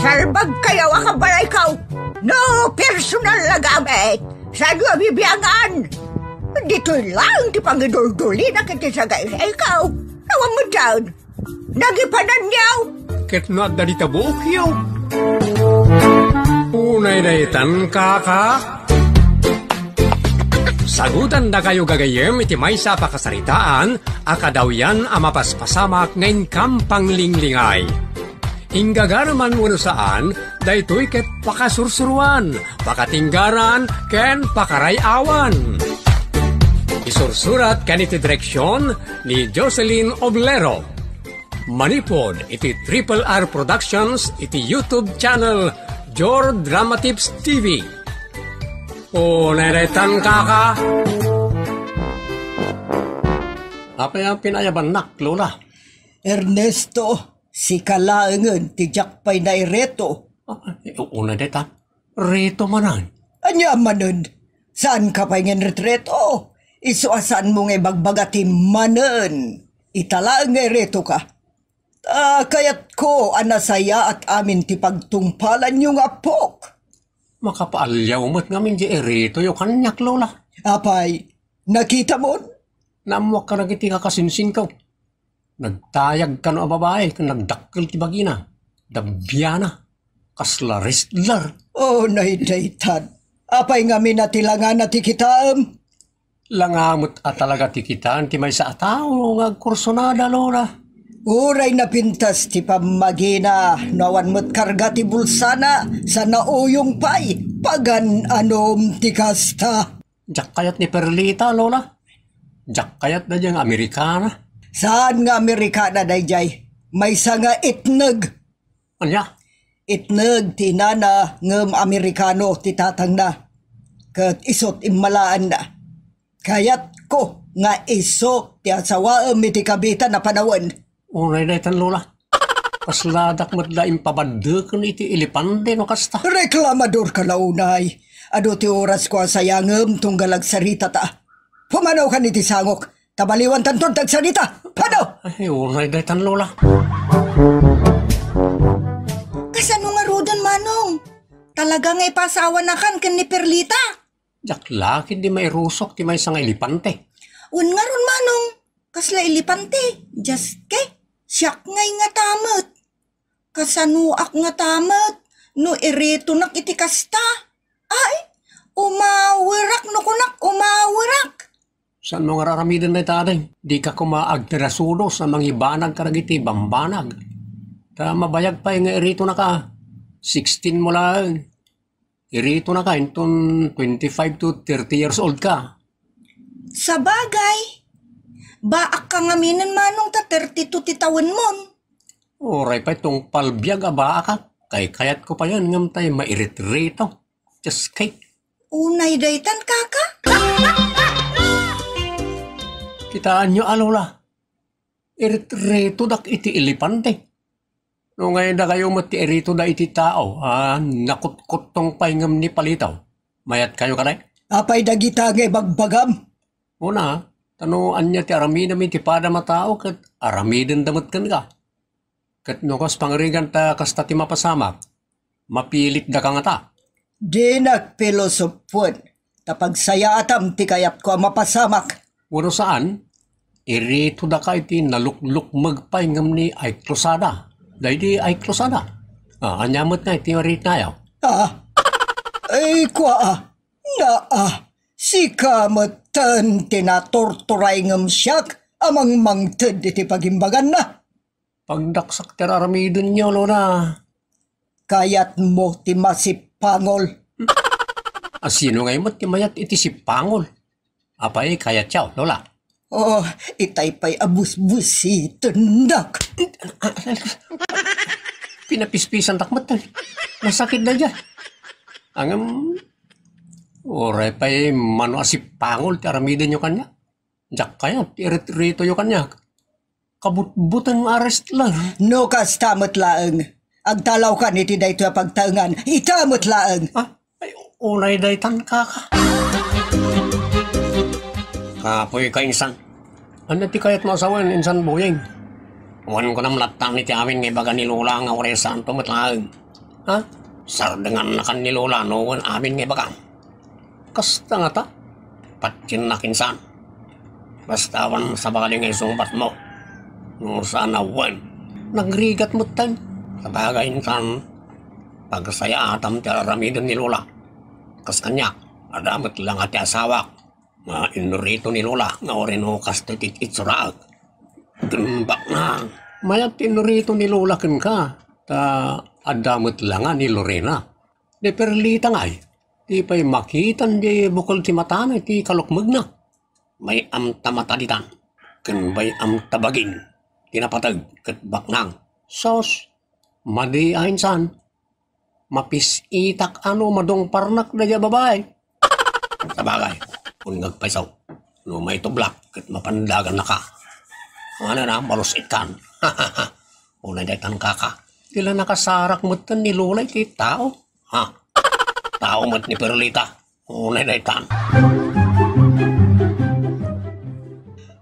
Salbag kayo akabalay ikaw. No personal na gamit. Sa iyo bibiyangan. Dito lang ti pangidul-duli na kitisagay sa ikaw. Nawang mo dyan. Nagipanan niyaw. Ket na dalita bukyaw. Unay daytan kaka. Sagutan na kayo gagayem iti may sa pakasaritaan, akadaw yan amapaspasamak ngayon kampang linglingay. Inggagaraman mo saan, daytoy ket pakasursuruan, pakatinggaran, ken pakarayawan. Isursurat kaniti direksyon ni Jocelyn Oblero. Manipod iti Triple R Productions iti YouTube channel Jor Dramatips TV. O neretan kaka. Apa yung pinayaban nak, Lola? Ernesto, si kalaangan ti Jakpay na ireto. Una deta, reto manan. Anya manan, saan ka pa ngin retreto? Isuasan mo nga bagbagati manan. Italaang nga ireto ka. Kayat ko anasaya at amin ti pagtungpalan yung apok. Makapaalyaw mo't ngamin di erito yung kanyak, Lola. Apay, nakita mo? Namuak ka nagiti ka kasinsin ko. Nagtayag ka no a babae, nagdakkel ti bagina. Dabyana, kasla wrestler. Oh, naidaytan. Apay ngamin natilangan na ti kitam. Langamot at talaga ti kitaan ti may sa atao nga kursonada, Lola. Uray na pintas ti pamagina, nawan mo't karga ti bulsana, sa nauyong pay, pagan anom ti kasta. Jak kayat ni Perlita, Lola. Jak kayat na diyang Amerikana. Saan nga Amerikana dayjay? May nga itneg. Anya? Itneg ti nana ngem Amerikano ti tatang na. Kat isot immalaan na. Kayat ko nga iso ti asawaam iti kabita na panawan. Unay daytan, Lola. Kasladak madla impabadekan iti ilipande no kasta. Reklamador ka launay. Ado ti oras ko sayangem tunggalag sarita ta. Pumanaw ka ni ti sangok. Tabaliwan tanton tagsarita. Pano? Ay, unay daytan, Lola. Kasano nga rudan, Manong? Talaga nga ipasawa na kan ni Perlita. Jak laki di may rusok ti may nga ilipante. Un nga ron, Manong. Kasla ilipante. Just ke. Siyak ngay nga tamat. Kasanuak nga tamat. No ireto nak iti kasta. Ay, umawirak no kunak, umawirak. Saan mo nga raramidan na itaday? Di ka kumaag terasudo sa mga ibanag karagiti bambanag. Ta mabayag pa yung irito na ka. 16 mo lang. Irito na ka, inton 25 to 30 years old ka. Sa bagay. Baak ka nga minan, Manong, ta 32 titawan mon. Oray pa itong palbiyag abaa ka. Kay kayat ko pa yan ngam tayo mairit-rito. Just kay. Unay daytan, kaka. Kitaan nyo, Lola. Irit-rito dak iti ilipante. No ngayon na kayo mati irito da iti tao. Nakut-kut tong paingam ni palitaw. Mayat kayo kanay? Apay dagita nga bagbagam. Una, tanuan niya ti aramidam iti pada matao kat aramidin damot kan ka. Kat nukos pangrigan ta kasta ti mapasamak, mapilit da ka nga ta. Di nagpilosopon. Tapagsaya atam ti kayat ko mapasamak. Wano saan, irito da ka iti nalukluk magpaingam ni Aiklosada. Dahil di Aiklosada. Anyamot na iti marit na yaw. Ay kwa si kamatan tinatorturay ngam siyak amang mangted iti pagimbagan na. Pagdaksak teraramidon niyo, Lola. Kayat mo ti masipangol. Sino ngayon mo ti mayat iti si Pangol? Apay kayat siya, Lola. Oh, itay pa'y abus-busi tendak. Pinapispisan takmat na. Nasakit na dyan. Angam, oray pa'y mano asip Pangol ti aramidon nyo kanya. Jak kaya, irit-rito nyo kanya. Kabut-butan arrest lang. No kas tamot laeng. Agtalaw ka niti dayto pagtaengan. Itamot laeng. Ay, unay daytan kaka. Kapoy ka insan. Ano ti kayat masawan insan buyeng? Wan ko na malatang ni ti amin ngay baga ni Lola nga oray santo matlaeng. Ha? Sardengan na kan ni Lola noon amin nga bakam. Kasta nga ta? Patsin na kinsan. Bastawan sa bali nga isumbat mo. No sana wan. Nagrigat mo tan. Sa bagay insan. Pagsaya atam ti aramidan ni Lola. Kas kanya. Adamot lang ati asawak. Nga inurito ni Lola. Nga orin ho kastitit itsuraag. Gembak na. Mayat inurito ni Lola ken ka. Ta adamot lang ni Lorena. De perlita nga ay. Di pa'y makitan di bukol ti matana ti kalukmag na. May amtamataditan. Ken bay amtabagin. Tinapatag ket baknang. Sos. Madi ainsan. Mapisitak ano madong parnak na ya babae. Sabagay. Kung nagpaisaw. No may tublak ket mapandagan na ka. Ano na malusit kan. Unay daytan kaka. Tila nakasarak mo tan ni Lola iti tao. Ha? Tao mo't ni Perlita. Unay daytan.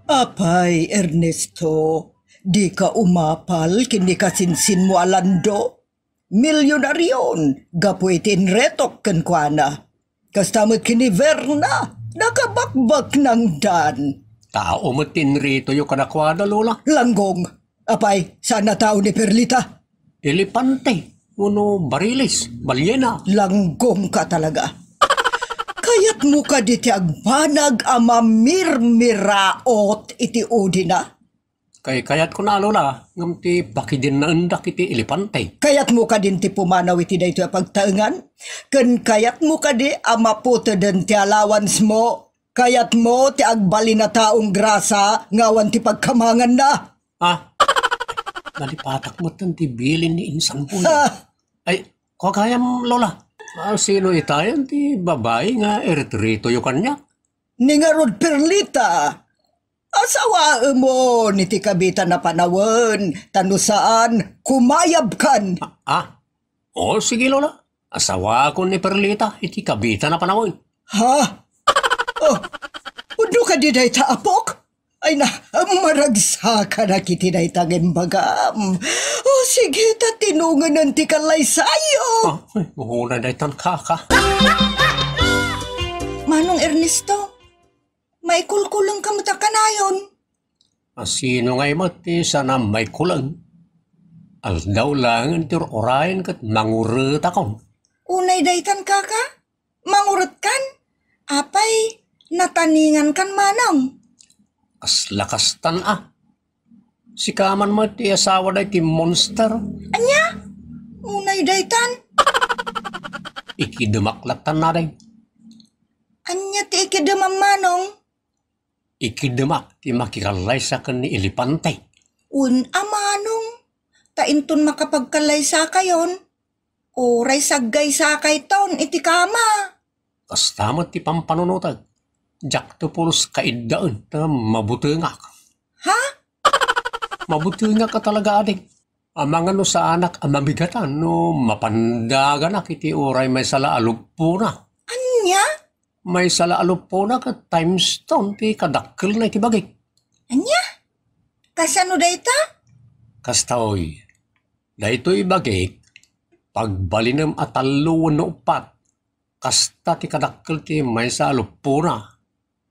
Apay, Ernesto, di ka umapal kini kasinsin mo alando. Milyonaryon, gapuitin retok ken kuana. Kastamot kini Verna, nakabakbak ng dan. Tao mo't tinrito yung kadakwada, Lola. Langgong, apay, sana tao ni Perlita? Elepante. Uno barilis. Balyena. Langgong ka talaga. Kayat mo ka di ti agbanag ama mirmiraot iti udina. Kayat ko na, Lola. Ngam ti bakidin na undak iti elepante. Kayat mo ka din ti pumanaw iti dayto pagtaengan. Ken kayat mo ka di ama puto den ti allowance mo. Kayat mo ti agbali na taong grasa ngawan ti pagkamangan na. Ah, nalipatak mo tan ti bilin ni insan po. Ha! Ay, kagayam, Lola. Sino itayan ti babae nga eritrito yung kanya? Ni nga Rod Perlita. Asawa mo ni ti kabitan na panawon. Tanusaan, kumayab kan. O sige, Lola. Asawa ko ni Perlita, iti kabita na panahon. Ha? Oh, uno ka di day taapok? Ay na, maragsa ka na kiti day tagembagam. Oh, sige ta, tinungan ng ti kalay sayo. Una day tan kaka. Manong Ernesto, may kulkulang kamuta ka na yun. Sino ngay mati sana may kulang. Al daw lang ang tir orayan kat mangurut akong. Unay daytan kaka, mangurot kan, apay nataningan kan manong. As lakas tan Si kaman mo ti asawa day ti monster. Anya, unay daytan, Ikidemaklat na day. anya ti ikidamam manong. Ikidemak ti makikalay sa kan ni elepante. Manong, taintun makapagkalay sa kayon. Oray saggay sa kay taon iti kama. Kastamot ti pampanunotag. Jak to pulos kaidaan na mabutengak. Ha? Mabutengak ka talaga adik. Amang ano sa anak amabigatan no mapandagan iti oray may sala alupo na. Anya? May sala alupo na ka times ton ti kadakkel na iti bagay. Anya? Kasano dayta? Kastaoy, daytoy bagay pagbalinam ataluan no upat. Kasta ti kadakkel ti may sa alupo na.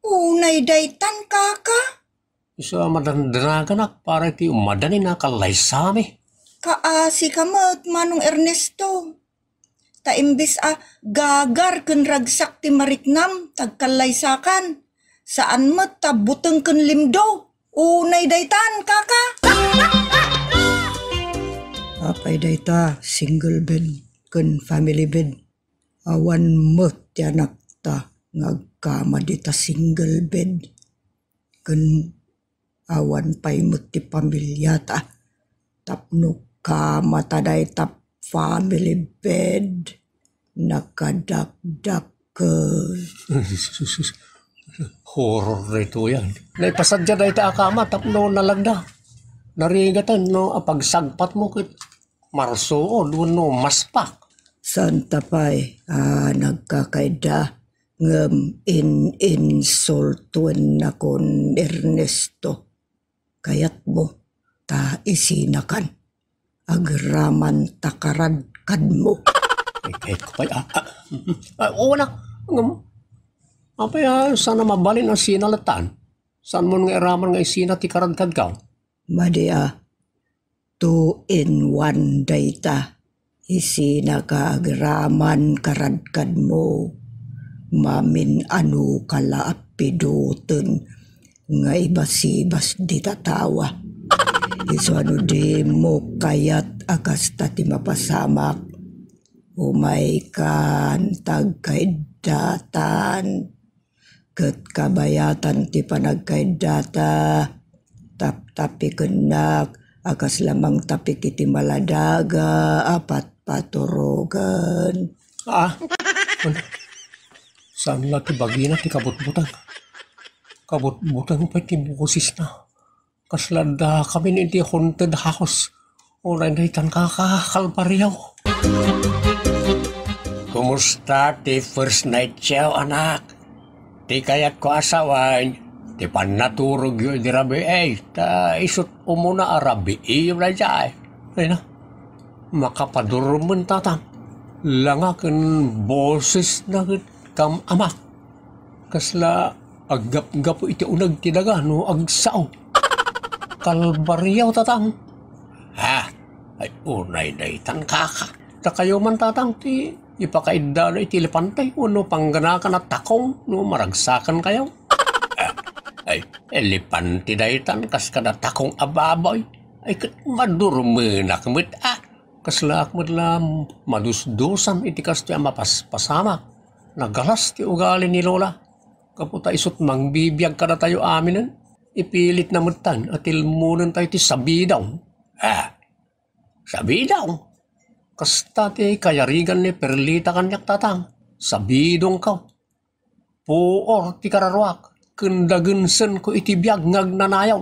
Unay daytan kaka. So madandanagan para ti umadani na kalay sa amin. Kaasi kamot manong Ernesto. Ta imbis gagar ken ragsak ti mariknam tagkalay sakan. Saan mo tabuteng ken limdo. Unay daytan kaka. Apay dayta, single bed, ken family bed. Awan mo ti anak ta, ngagkama di ta single bed. Ken awan pay mo ti pamilya ta. Tapno kama ta dayta family bed. Nakadakdak ke. Horror rito yan. Naipasadya na ita akama, tapno nalagda. Narigatan no, apagsagpat mo kit marso o doon no, maspak. Santa pay, nagkakaida ngem insultuen na kon Ernesto. Kayat mo, ta isinakan. agraman takarad kadmo. Ay, kahit ko pa, oo na, apay, sana mabalin ang sinalatan. Saan mo nga iraman nga isina ti karadkad ka? Madia, 2-in-1 dayta. Isina ka agraman karadkad mo. Mamin ano kala apidoten nga ibasibas di tatawa. Iso ano di mo kayat akas tati mapasamak. Umay kan tagkaidatan. Ket kabayatan ti panagkaidata. Tap-tapi kenak. Akas lamang tapi kiti maladaga. Apat paturogan. Saan lang ti bagina ti kabut-butang? Kabut-butang pa ti bukusis na. Kaslanda kami ni ti haunted house. O naitan kakakalpariyaw. Kumusta ti first night siya, anak? Ti kayat ko asawan. Ti panaturog yun di rabi. Ta isot umuna arabi. Iyo na siya. Ay na. Makapadurman tatang. Langakan boses na kam ama. Kasla agap-gapo iti unag tinaga no agsao. Kalbariyaw tatang. Ay unay daytan kaka. Ta kayo man tatang ti ipakaida na iti lepantay uno pangganakan at takong no maragsakan kayo. Ay lepante daytan kas kada takong ababoy. Ay kat madurmenak met kasla akmet lam madusdusan iti kas ti mapaspasamak. Nagalas ti ugali ni Lola. Kaputa isot mangbibiyag ka na tayo aminin. Ipilit na mutan at ilmunan tayo ti sabidaw. Sabidaw? Kasta ti kayarigan ni Perlita kanyak tatang. Sabidong ka. Puor ti kararwak. Kundagunsen ko iti biyag ngagnanayaw.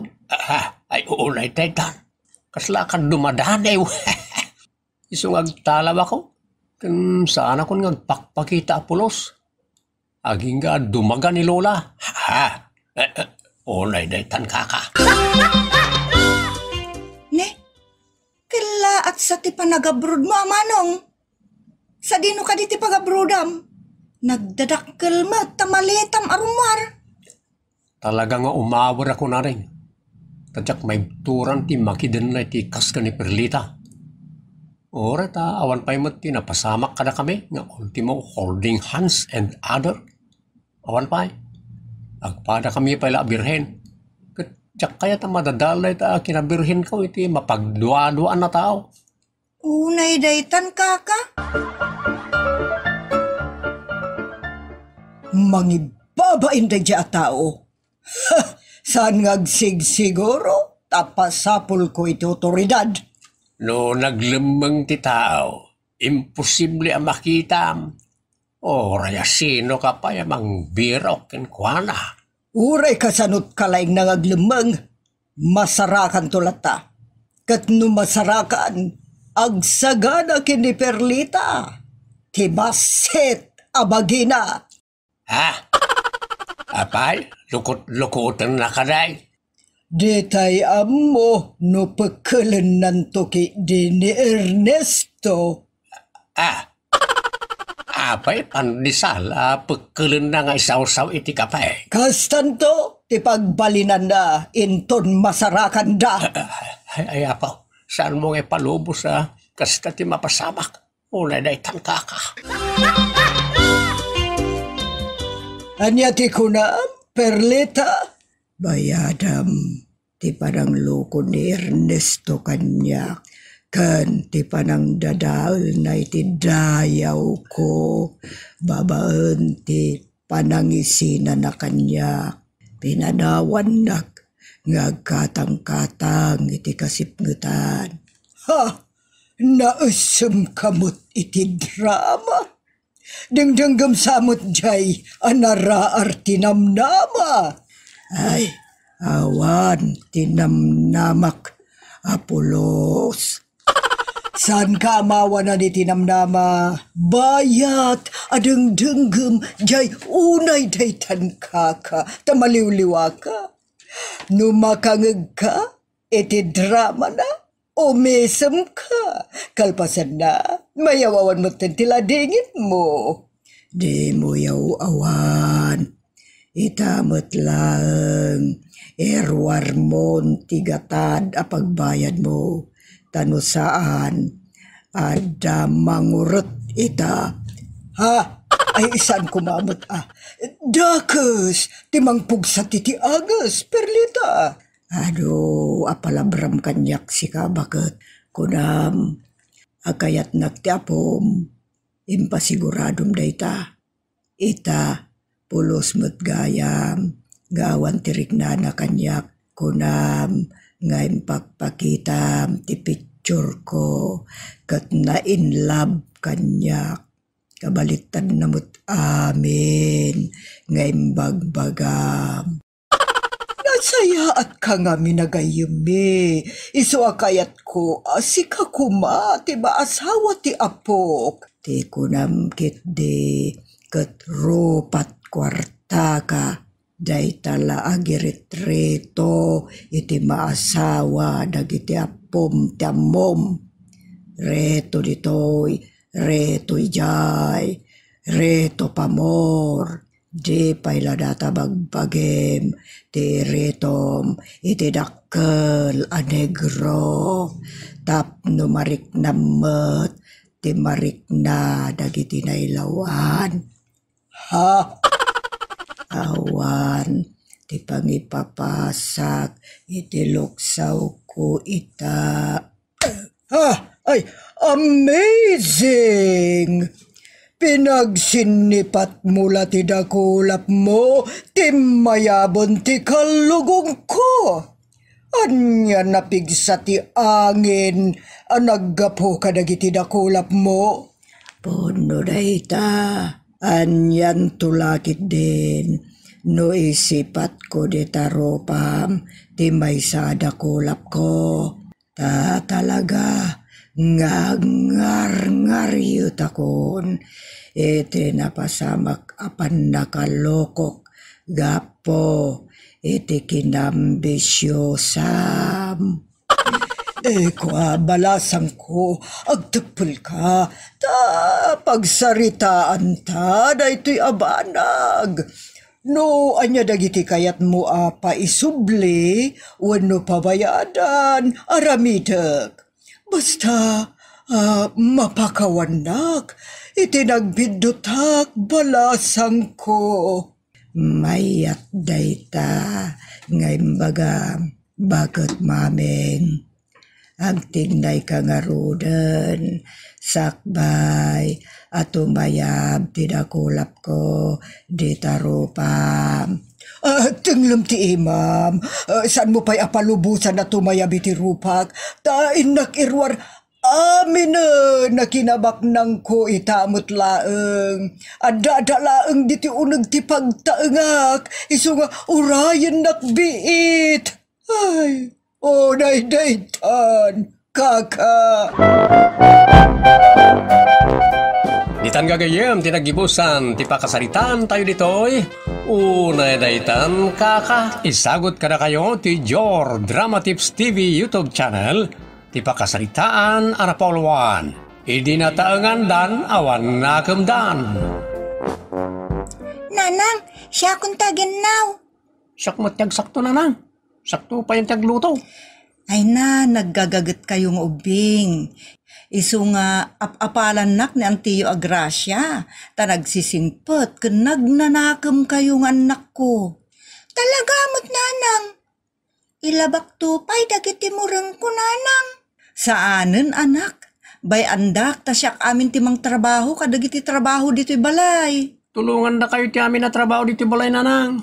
Ay ulay taytan. Kasla ka dumadanew. Isong agtalab ako. Kung saan ako ngagpakpakita apulos. Aging nga dumaga ni Lola. Olay daytan kaka. Ne, kila at sa ti panagabrod mo, Manong. Sa dino ka di ti pagabrodam. Nagdadakkel mo, tamalitam arumar. Talaga nga umawar ako na rin. Tadyak may turan ti makiden na ti kas ka ni Perlita. Ora ta awan pa'y mati na pasamak ka na kami nga ultimo holding hands and other. Awan pa'y. Agpada kami pala birhen. Katyak kaya ta madadalay ta kinabirhen ko iti mapagduaduan na tao. Unay daytan kaka. Mangibabain da dya tao. Saan ngagsig siguro? Tapasapul ko iti otoridad. No naglemeng ti tao, imposible ang makita. O raya sino ka pa yamang birok kenkwana. Uray kasanot kalaing nangaglemeng, masarakan tulata. Kat no masarakan, agsagana kini Perlita. Tibaset abagina. Apay, lukot-lukotan na kaday. Detay amo no pekelen nanto ki di ni Ernesto. Apay, pandisal, pagkalan na nga isaw-saw iti kapay. Kastanto, ti pagbalinan na, inton masarakan da. Ay, apaw, saan mo nga palubos kasta ti mapasamak? Unay na itang kaka. Anya ti kunam, Perlita? Bayadam, ti panang loko ni Ernesto kanyak. Kan ti panang dadaol na iti dayaw ko. Babaan ti panangisina na kanyak. Pinanawan ngagkatang-katang iti kasipngutan. Nausum kamot iti drama. Dengdenggam samot jay anaraar tinamnama. Ay, awan tinamnamak Apolos. San ka amawa na di tinamnama? Bayat adeng denggem jay unay daytan kaka tamaliwliwa ka. Numakangag ka iti drama na Umesem ka. Kalpasan na, mayawawan mo tiladingin mo. Di mo yaw-awan. Itamot lang. Erwar mon tigatad apagbayad mo. Tano saan? Ada mangurot ita. Ha? Ay isan kumamot Dakas, timangpug sa titi agas, perlita. Aduh, apalabram kanyak si kabakat. Kunam, agayat nagtiapom, impasiguradom dayta. Ita, pulos mo't gayam, gawan tirikna na kanyak. Kunam, ngayon pagpakitam, ti picture ko, kat na in love kanyak. Kabalitan namut amin, ngayon bagbagam. Nasaya at ka nga minagayumi, iso akayat ko, asika kuma, ti ba asawa ti apok. Ti kunam kit di, kat rupat kwarta ka, day tala agiritreto, iti maasawa, dagiti apom ti amom. Reto ditoy, reto ijay, reto pamor, di pailadata bagbagem, ti retom, iti dakkel a negro, tapno marik namet, ti marik na dagiti nailawan. Ha? Awan, ti pangipapasak, iti luksaw ko ita. Ay, amazing! Pinagsinipat mula ti dakulap mo, timayabon ti kalugong ko. Anya napigsa ti angin, naggapo ka dagiti dakulap mo. Puno dayta, anyan tulakit din, no isipat ko di taropam, ti may sa dakulap ko. Talaga, ngar yut akon, iti napasamak apan nakalokok, gapo, iti kinambisyosam. Kwa balasang ko, agtapul ka, pagsaritaan ta, da ito'y abanag. No, anya dagiti kayat mo pa isubli, wano pabayadan, aramitek. Basta, mapakawanak, itinagbidutak balasang ko. Mayat dayta, ngayon baga, bakit mameng? Agtignay ka nga rudan, sakbay, at umayab, tidakulap ko, di tarupam. Tinglam ti imam, saan mo pa'y apalubusan na tumayab iti rupak, tain nakirwar, amin na kinabaknang ko itamot laeng, adada laeng di ti unag ti pagtaengak, iso nga urayan nakbiit. Ay, daytan, kaka. Ditan gagayem, tinagibusan, ti pakasaritan tayo ditoy. Unay daytan, kaka, isagot ka na kayo ti Jor Drama Tips TV YouTube channel, ti pakasaritaan arapolwan. Idinataangan dan awan nakemdan. Nanang, siya akong taginaw. Siyak matyag sakto nanang. Sakto pa yung tagluto. Ay na, naggagagat kayong ubing. Isu nga apalan nak ni Antiyo Agracia, ta nagsisimpot, ken nagnanakam kayong anak ko. Talaga mo't nanang. Ilabak tupay dagiti mureng ko nanang. Saanen anak? Bay andak, ta siyak amin timang trabaho, kadagiti trabaho dito'y balay. Tulungan na kayo ti amin na trabaho dito balay nanang.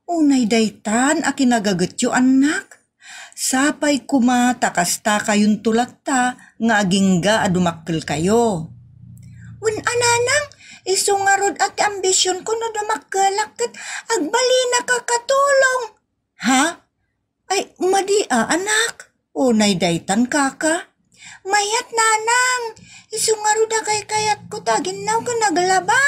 Unay daytan, akinagagatyo anak. Sapay kumata kasta kayong tulatta, nga agingga adumakkel kayo. Wen ananang, iso nga rod at ambisyon ko no dumakkelak ket agbali nakakatulong. Ha? Ay, madia anak. Unay daytan kaka. Mayat nanang, iso nga rod kay-kayat ko taginaw ka naglaba.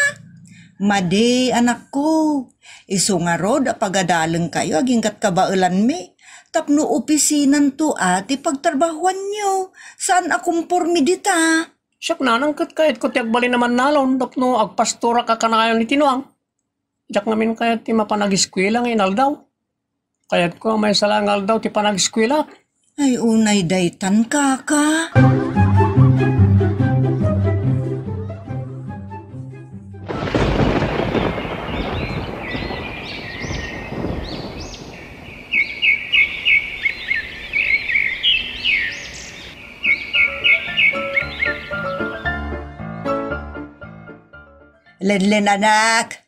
Madi anak ko, iso nga rod pagadaleng kayo agingkat kabailan mi. Tapno opisinan to ti pagtrabahuan nyo. Saan akong pormidita? Siyak nanangkat kahit ko tiyak bali naman nalon, tapno agpastora ka kanayon ni Tinuang. Diyak namin kahit ti mapanag-eskwela ng inaldaw. Kahit ko may salangal daw ti panag-eskwela. Ay unay daytan kaka. Lenlen anak.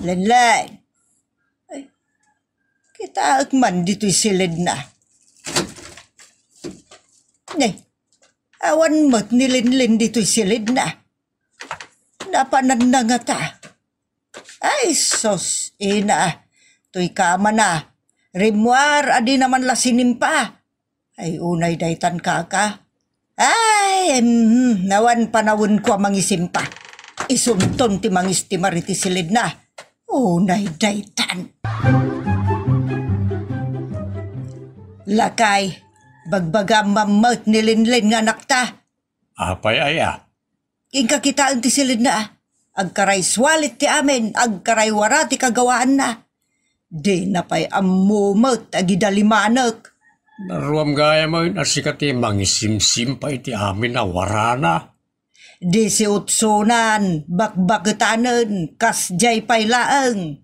Lenlen. Ay, kita man dito'y silid na. Nay, awan mo't ni Lenlen dito'y silid na. Napanan na nga ta. Ay, sos, ina. To'y kama na. Rimwar, adi naman lasinin pa. Ay, unay daytan kaka. Ay, nawan panawon ko mangisim pa. Isunton ti mangistimar iti silid na. Unay daytan. Lakay, bagbaga mamot ni Linlin nga nakta. Apay aya. Ingka kitaan ti silid na. Agkaray swalit ti amin, agkaray wara ti kagawaan na. Di na pa'y amumot agidalimanak. Naruam gaya mo yun asikati mangisimsim pa iti amin na warana. Di si utsunan, bakbaketanen, kasjay pa'y laeng.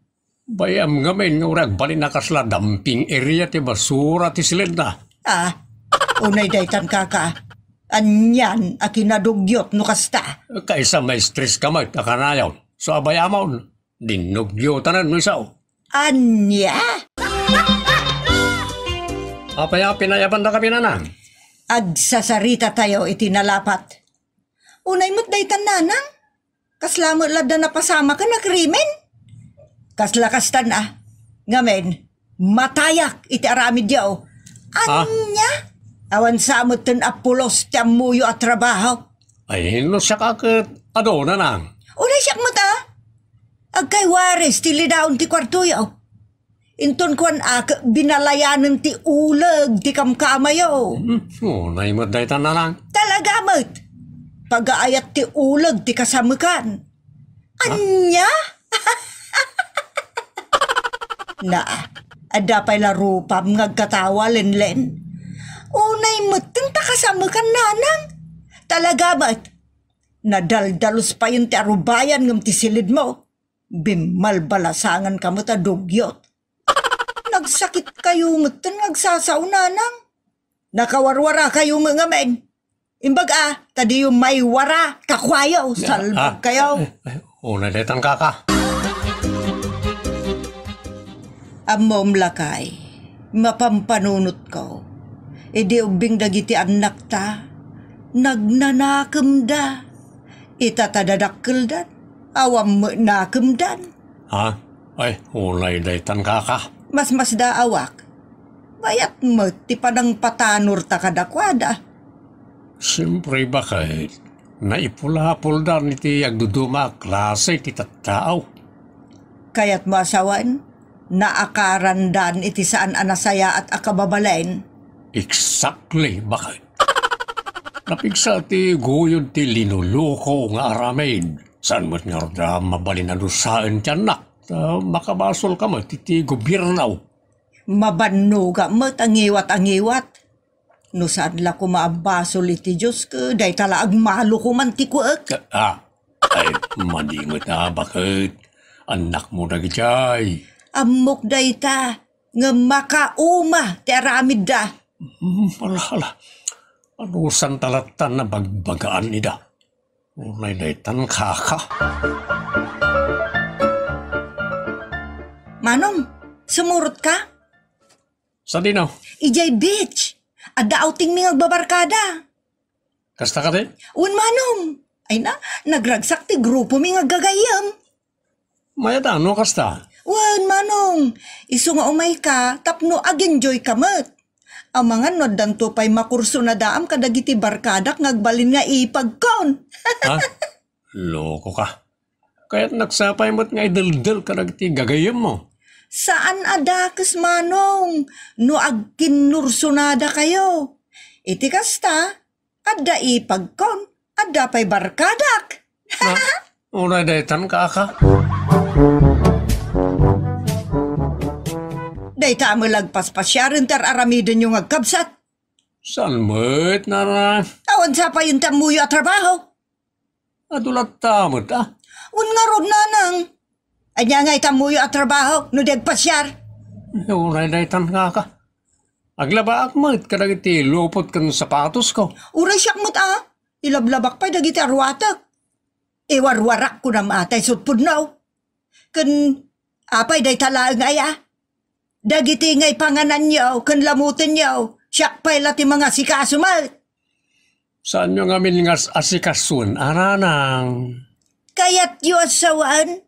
Bayam ngamin nga urag bali nakasla damping area ti basura ti silid na. Unay daytan kaka. Anyan a kinadugyot no kasta. Kaisa may stress ka mo akanayaw. So abay amaw, dinugyotanan no isaw. Anya? Apay pinayaban na kami nanang. Agsasarita tayo itinalapat. Unay mo't daytan nanang. Kaslamot lada na pasama ka na krimen. Kaslakastan ngamen, matayak iti aramid yaw. Anya? Awan samot ten apulos ti amuyo at trabaho. Ay, no siya kakit, nanang. Unay siyak mo ta? Agkay wares ti lidaon ti kwarto yaw. Inton kwan binalayanan ti uleg ti kamkamayo. Unay mo daytan nanang. Talaga mo't. Pag-aayat ti uleg ti kasamukan. Anya? Na, ada pa'y larupam ngagkatawa Lenlen. Unay mo't tinta kasamukan nanang. Talaga ba't? Nadaldalos pa yun ti arubayan ngam ti silid mo. Bimalbalasangan ka mo ta dugyot. Nagsakit kayo mo't nagsasaw nanang. Nakawarwara kayo mga men. Imbag tadi yung may wara, kakwayaw, salbag kayo. Unay daytan kaka. Amom lakay, mapampanunot ko. Idi ubing dagiti anak ta, nagnanakam da. Itatadadakkel dan, awam mo nakam dan. Ay, unay daytan kaka. Mas da awak. Bayat mo ti padang patanor ta kadakwada. Siyempre bakit? Naipula-pul dan iti agduduma klase ti tattao. Kaya't masawan, naakarandan iti saan anasaya at akababalain. Exactly, bakit? Napigsa ti guyod ti linuluko nga aramin. Saan mo't nga rada mabalinadusaan tiyanak? Makabasol ka mo, ti gobyernaw. Mabannuga mo't angiwat-angiwat. No saan la ko maabasol iti Diyos ka, day talaag malo ko man ti kuek. Ay, madingot na, bakit? Anak mo na gijay. Amok day ta, nga makauma ti aramid da. Malala, ano san talatan na bagbagaan nida? Unay daytan kaka. Manong, sumurot ka? Sa dinaw? Ijay bitch. Ada outing mi agbabarkada. Kasta ka din? Un manong. Ay nagragsak ti grupo mi gagayam. Mayat ano kasta? Un manong. Isu nga umay ka, tapno ag-enjoy ka mat. Ang mga nodan to pa'y makurso na daam kadagiti barkadak ngagbalin nga ipagkon. Loko ka. Kaya't nagsapay mo't nga idaldal kadagiti gagayam mo. Saan ada kes manong, no agkinursunada kayo. Iti kasta, ada ipagkon, ada pa'y barkadak. Na, unay daytan kaka. Day tamo lagpaspasyarin tar aramidin yung agkabsat. San met nanang? Awan sa pa yung tamuyo at trabaho. Adulat tamot Un nga rod nanang. Anya nga itamuyo at trabaho, no dagpasyar. Unay daytan kaka. Aglaba akmat kadagiti lupot kan sapatos ko. Uray siyak mo't ilablabak pa'y dagiti arwatak. Iwarwarak ko na matay sutpud now. Kan apay day talaang aya. Dagiti ngay panganan niyo, kan lamutin niyo. Siyak pa'y lati mga sikasumal. Saan nyo ngamin nga asikasun, ananang? Kaya't yu asawan,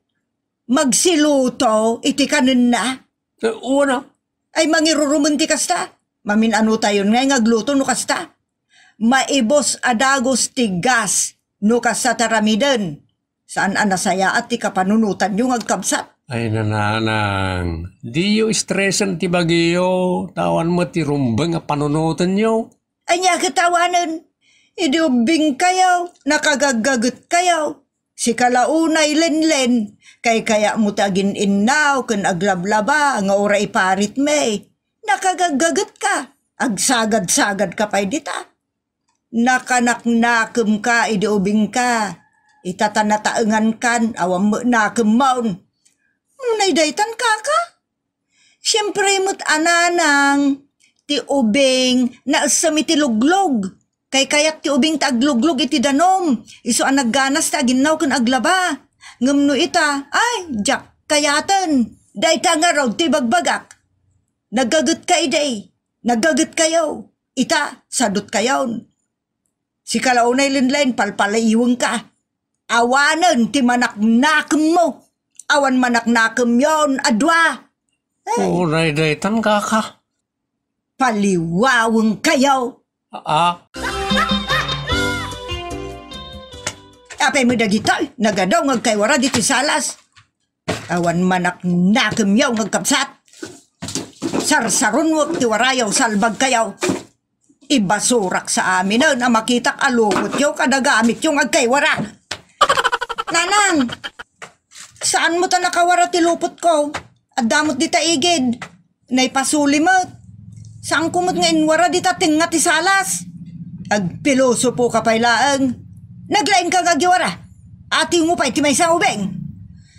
magsiluto, iti kanin na. Una, Ay mangirurumunti kasta. Mamin ano tayo ngay ngagluto no kasta. Maibos adagos tigas no kasta taramiden. Saan anasaya at ti kapanunutan yung agkabsat. ay nananang, di yo stressan ti bagyo, tawan mo ti rumbang nga panunutan nyo. Ay niya katawanan. Idubing kayaw, nakagagagot kayaw. Si kalaunay lenlen, kay kaya mo tagin innaw, kun aglablaba, nga ora iparit may. Nakagagagot ka, agsagad-sagad ka pa'y dita. Nakanaknakem ka, idubing ka. Itatanataengan kan, awam mo nakem maun. Unay daytan kaka. Siyempre mo't ananang, ti ubing na asami ti luglog. Kay kayat ti ubing tagluglog iti danom. Iso ang nagganas ta ginaw kun aglaba. Ngamno ita, ay, jak kayatan. Dayta nga raw ti bagbagak. Nagagot ka iday. Nagagot kayo. Ita, sadot kayon. Si kalaunay linlain palpalaiwang ka. Awanan ti manaknakem mo. Awan manaknakem yon, adwa. Unay daytan kaka. Paliwawang kayo. Apay mo dagitoy, nagadaw ngagkaywara dito salas. Awan manaknakem yaw ngagkapsat. Sarsaron mo ti warayaw salbag kayaw. Ibasurak sa amin na makitak alukot yaw kadagamit yung agkaywara. Nanang, saan mo ta nakawara ti lupot ko? At damot di taigid. Naipasuli mo. Saan kumot nga inwara di ta tinga ti salas? Agpiloso po kapaylaang. Naglain ka ngagiwara. Ating mo pa iti may sa ubeng.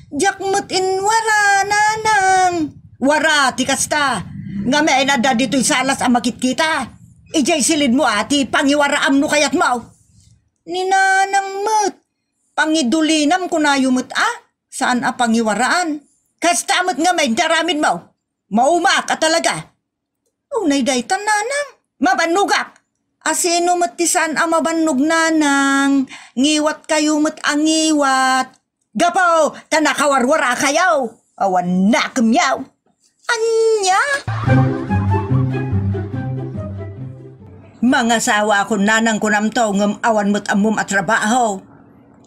Diyak mo't inwara, nanang. Wara ti kasta. Nga may nada dito'y salas ang makitkita. Ijay silid mo ati pangiwaraam no kayat mo. Ni nanang mo't. Pangidulinam ko na yumot Saan a pangiwaraan? Kastamot nga may daramid mo. Maumak ka talaga. Unay daytan nanang. Mabanugak. Asino mo't ti saan a mabanug nanang. Ngiwat kayo mo't ang ngiwat. Gapaw, tanakawarwara kayaw. Awan na kumyaw. Anya? Mga sawa ko nanang kunamto ngam awan mo't amum at trabaho.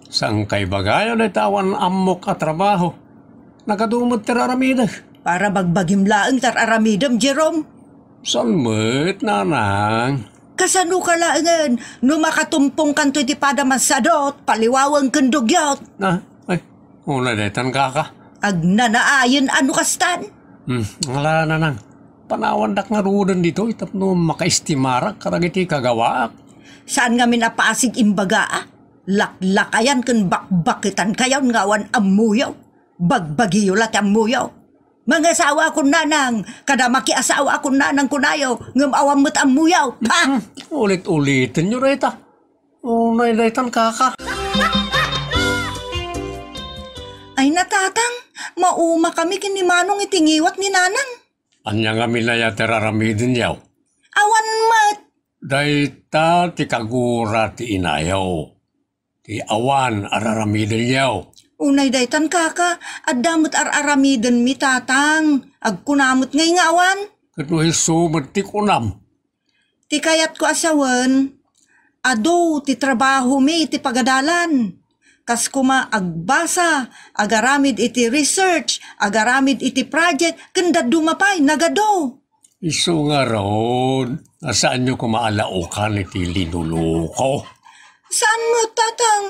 Sang kay bagayo na tawan amok at trabaho. Nakadumot tiraramida. Para bagbagim laeng tar aramidam, Jerome. Salmet, nanang. Kasano ka laengan, no makatumpong kanto iti padamansadot, paliwawang kendugyot. Ay, una daytan kaka. Agnanaayon ano kastan? Ngala nanang. Panawan dak nga rudan dito, itapno makaistimarak karagiti kagawaak. Saan nga minapasig imbaga Laklakayan kan bakbakitan kayon ngawan amuyaw. Bagbagiyo lat amuyaw. Mga asawa ko nanang, kada makiasawa ko nanang kunayo, ngam awam mo't amuyaw. Pa! Ulit-ulitin nyo reta. Unay daytan kaka. Ay natatang, mauma kami kinimanong itingiwat ni nanang. Anya nga minaya teraramidin yaw. Awan mat. Dayta ti kagura ti inayaw. Ti awan araramidin yaw. Unay daytan kaka, at damot aramiden mi tatang. Agkunamot ngay nga awan. Katuhi sumot ti kunam. Ti kayat ko asawan, ado ti trabaho mi ti pagadalan. Kas kuma agbasa, agaramid iti research, agaramid iti project, kanda dumapay, nagado. Iso nga ron, nasaan nyo kumaalaokan iti linuluko? Saan mo, tatang?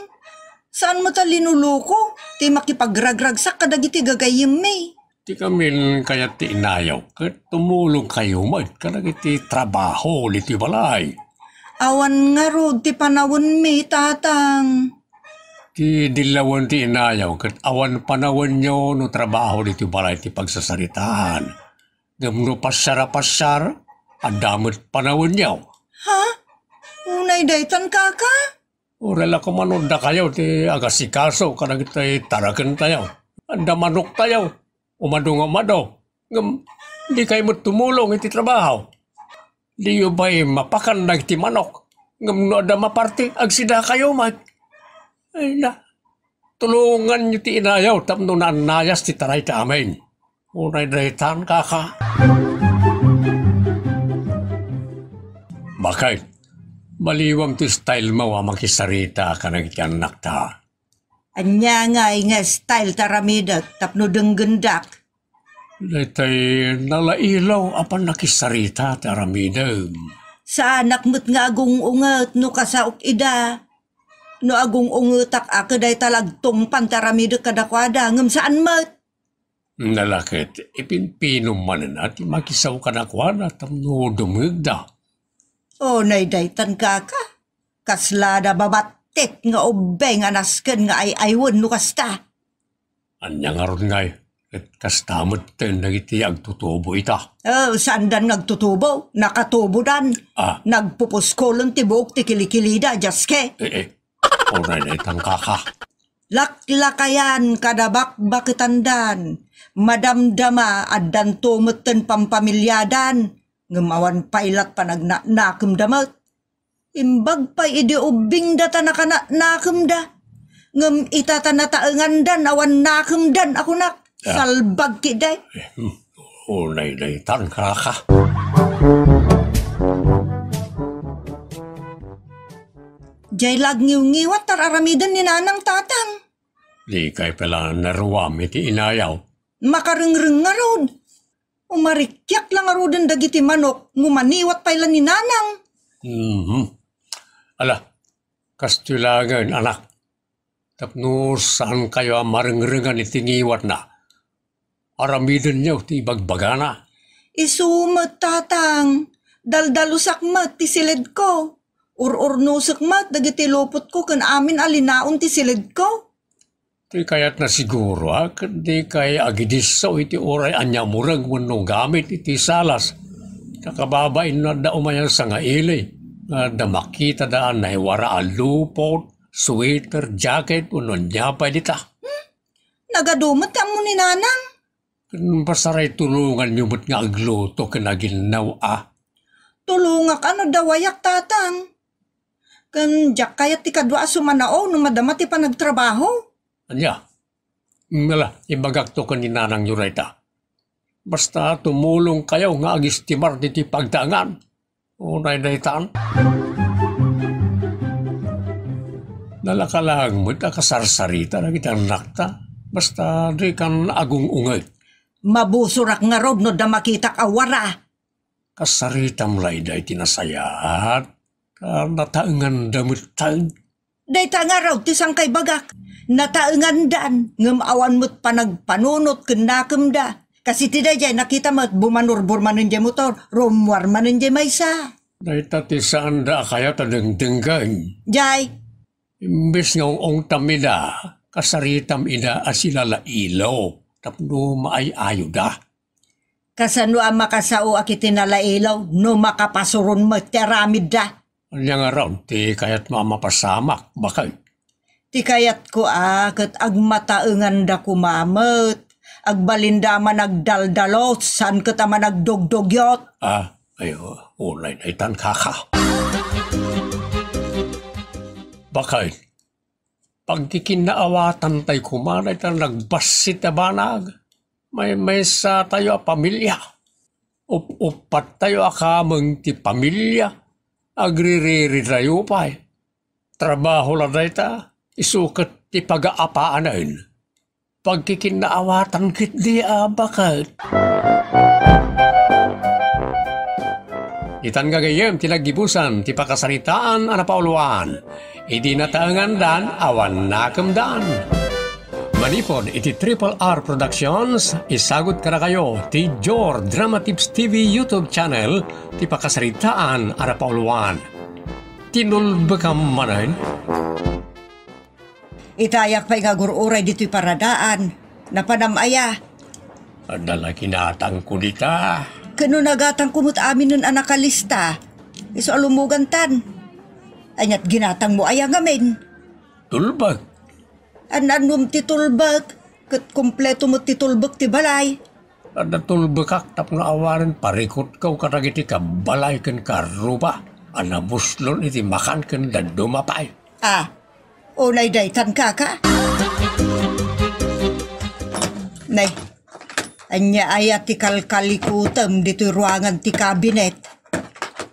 Saan mo ta linuluko? Ti makipagragragsak kadagiti gagayim me. Di kami kaya ti inayaw, kat tumulong kayo kadagiti trabaho liti balay. Awan nga rod, ti panawon me, tatang. Ti dilawan ti inayaw, kat awan panawon nyo no trabaho liti balay ti pagsasaritaan. Gamno pasyara-pasyar, adamot panawon nyo. Ha? Unay daytan kaka? Urela ko manunda kayo ti agasikaso kadagiti taragan tayo. Anda manok tayo, umado. Ngam, di kayo mo tumulong iti trabaho. Di yung ba'y mapakan ti manok. Ngam no ada maparti, agsida kayo Ay na, tulungan nyo ti inayaw, tapno na anayas ti taray ti amin. Unay daytan kaka. Bakit? Maliwam ti style mo makisarita ka nang anak ta. Anya nga style taramidak, tapno denggendak. Letay nalailaw apan nakisarita ti aramidem. Sa anak mo't nga agong unget, no kasaok ida. No agong ungetak akaday talagtong pantaramidak kadakwada, ngam saan mat? Nalakit, ipinpinom man na ti makisaw ka na kwa na tamno dumigda. O naydaytan kaka. Kaslada babatek nga ubeng anasken nga ay-aywan no kasta. Anya nga ron ngay, at kastamot ten nagiti agtutubo ita. Saan dan nagtutubo? Nakatubo dan. Nagpupuskolon ti buok ti kilikilida, jaske. Oray na itang kaka. Laklakayan kadabak-bakitandan. Madamdama addan tumuten pampamilyadan. Ngamawan pailat panagnakumdamat. Imbag pa idi ubing data nakanakumda. Ngam itatanataengan dan awan nakumdan ako nak. Salbag kiday. Oray na itang kaka. Jay lagngiw-ngiwat tararamidan ni nanang tatang. Di kay pala naruwam iti inayaw. Makarengreng nga rod. Umarikyak lang nga rodin dagiti manok, ngumaniwat pailan ni nanang. Ala, kastilangan anak. Tapno saan kayo marengrengan iti ngiwat na? Aramidan niyo ti bagbagana. Isumat tatang, daldalusak mat ti silid ko. Ur-urnusak mat dagiti lupot ko kan amin alinaon ti silid ko. Ti kayat na siguro di kay agidiso iti oray anya murag wenno gamit iti salas. Kakababain na da umayan sa nga ili. Da makita daan na iwara a lupot, sweater, jacket, unon niya pa dita. Nagadumat ka mo ni nanang? Pasaray tulungan niyo mo't nga agluto kanaginaw Tulungak ano dawayak tatang? Kan jak kayat ti kadwa sumanao nung madama ti panagtrabaho. Anya, ngala, ibagak to kan ni nanang yureta. Basta tumulong kayo nga agistimar diti pagdangan. Unay daytan. Nalakalang mo't akasarsarita na kitang nakta. Basta di kan agong ungay. Mabusurak nga rod no da makitak awara. Kasaritam lay day tinasayat. Nataengan damit taen. Dayta nga raw ti sangkay bagak. Nataengan dan ngem awan mo't panagpanunot ken nakemda. Kasi ti dayjay nakita mo't bumanur-bur manen jay motor, rumwar manen jay maysa. Dayta ti saan da kaya tadengdenggan. Jay. Imbes nga ong tamida, kasaritam ida asilala ilaw. Tapno maay-ayo da. Kasano ang makasao akiti nalailaw no makapasuron mo tiaramid da. Anya nga raw, ti kayat mamapasamak, bakay. Ti kayat ko kat agmataengan da kumamot. Agbalindaman nagdaldalot, san kataman nagdogdogyot. Ayo, ulay na itan kaka. Bakay, pag kikinaawatan tayo kumanay tayo nagbasit na banag, may sa tayo pamilya. Upat tayo akamang ti pamilya. Agririri tayo pa. Trabaho lang tayo isukat ti pag-aapaanan. Pagkikinaawatan kit di bakat. Itan gagayem ti naggibusan ti pakasaritaan anapauluan. Idi nataangan dan awan nakemdan. Manipod iti Triple R Productions, isagot ka na kayo ti Jor Drama Tips TV YouTube channel ti pakasaritaan anapauluan. Tinulbekam manan. Itayak pa'y nga gururay dito'y paradaan. Napanamaya. Adala kinatang ko dita. Kano nagatang kumut amin nun anakalista. Iso alumugan tan. Anyat ginatang mo ayang amin. Tulbag. Ananum titulbag. Kat kumpleto mo titulbag ti balay. Ada tulbekak tap nga awaran parikot kau karagiti ka balay ken karuba. Anabuslon iti makan ken dan dumapay. Unay daytan kaka. Nay, anya ayat ti kalkalikutam dito ruangan ti kabinet.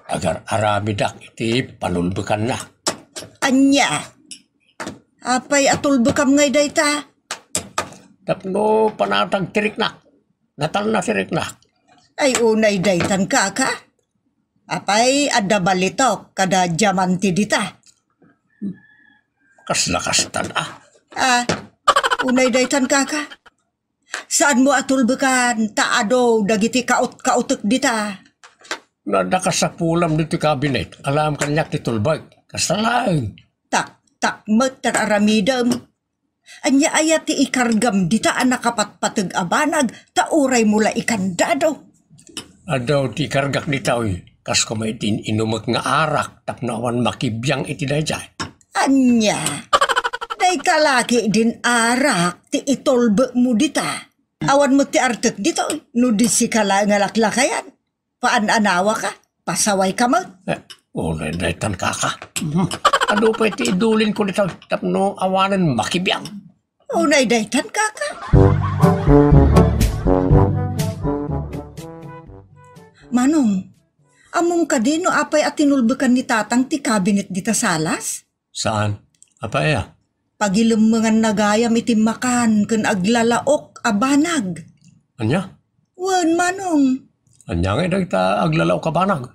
Agar aramidak iti panulbekan na. Anya, apay atulbekam ngay dayta. Tapno panatag tiriknak. Natal na tiriknak. Ay unay daytan kaka. Apay adda balitok kada jamanti dita. Kaslakastan Unay daytan kaka. Saan mo atulbekan taado dagiti kaot-kautek dita? Nadakasapulam dito kabinet. Alam kanyak ti tulbag. Kasalaan. Tak met aramidam. Anya ayat ti ikargam dita anakapatpateg abanag tauray mula ikandado. Adaw ti kargak ditaw. Kas kumaitin inumak nga arak tapnawan makibiyang iti dayjay. Anya, day kalaki din arak ti itolbe mo dita. Awan mo ti artek dito, nudisi ka lang nga laklakayan. Paan-anawa ka, pasaway ka mo. Unay daytan kaka. Ano pa iti idulin ko dito tapno awanan makibiyang. Unay daytan kaka. Manong, among ka din no apay at tinulbekan ni tatang ti kabinet dita salas? Saan? Apa ya? Pagilumangan nagayam iti makan ken aglalaok abanag. Anya? Wen manong. Anya nga dagita aglalaw kabanag.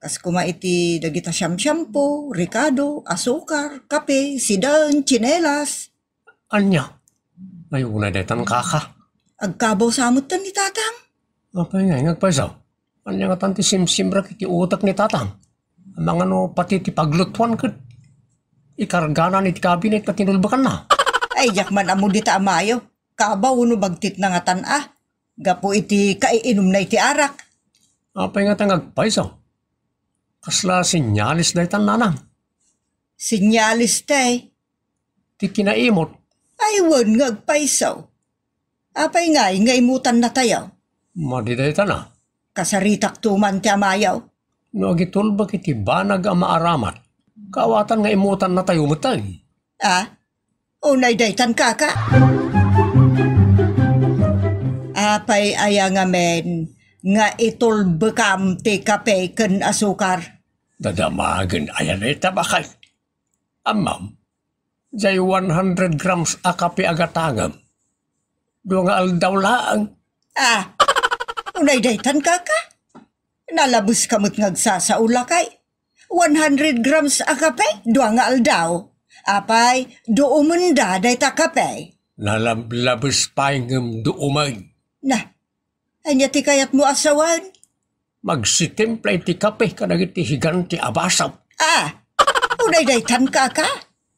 Kas kuma iti dagita shampoo, ricado, asukar, kape, sidan, tsinelas. Anya? Ay unay daytan kaka. Agkabaw samot tan ni tatang. Apa nga ngagpaisaw? Anya nga tanti simsimbra kiti utak ni tatang. Mga no pati ti paglutuan ket. Ikarganan iti kabinet na tinulbakan na. Ay, yakman amo dita amayo. Kabaw no bagtit na nga tan Gapo iti kaiinom na iti arak. Apay nga tangagpaisaw. Kasla sinyalis na itan nanang. Sinyalis tay. Ti kinaimot. Ay, wan ngagpaisaw. Apay ngay imutan na tayo. Madiday na. Kasaritak tuman ti amayaw. No agitulbag iti banag ang maaramat. Kawatan nga imutan na tayo matay. Unay daytan kaka. Apay aya nga men, nga itulbekam ti kape ken asukar. Dadamagan ayan ay tabakay. Amam, jay 100 grams a kape agatangam. Doon nga aldaw laang. Unay daytan kaka. Nalabos kamot ngagsasaula kay. 100 grams a kape, dua nga aldaw. Apay, doumenda dayta kape. Nalablabas payngam doumay. Anya ti kayat mo asawan? Magsitimpla iti kape kadagiti higanti abasap. Unay daytan kaka?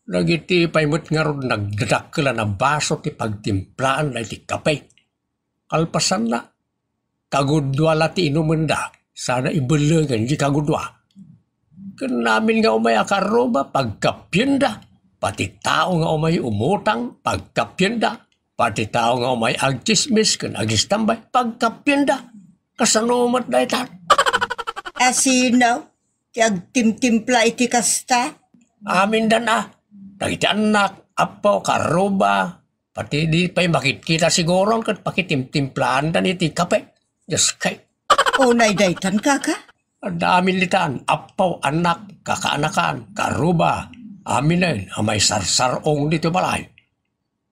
Dagiti paymut nga ron nagdadakla na baso ti pagtimplaan na iti kape. Kalpasan na. Kagudwa lati inumenda. Sana ibulagan di kagudwa. Kan namin nga umay akaroba pagkapyenda. Pati tao nga umay umutang pagkapyenda. Pati tao nga umay agchismis kan agistambay pagkapyenda. Kasanumat na itan. Sino? Ti agtimtimpla iti kasta? Amin da na. Dagiti anak, apo, karoba. Pati di pa'y makikita siguro kat pakitimtimplaan dan iti kape. Just kay. Unay daytan kaka? Damin litaan, apaw, anak, kakaanakan, karuba, amin na yun, may sarsarong dito balay.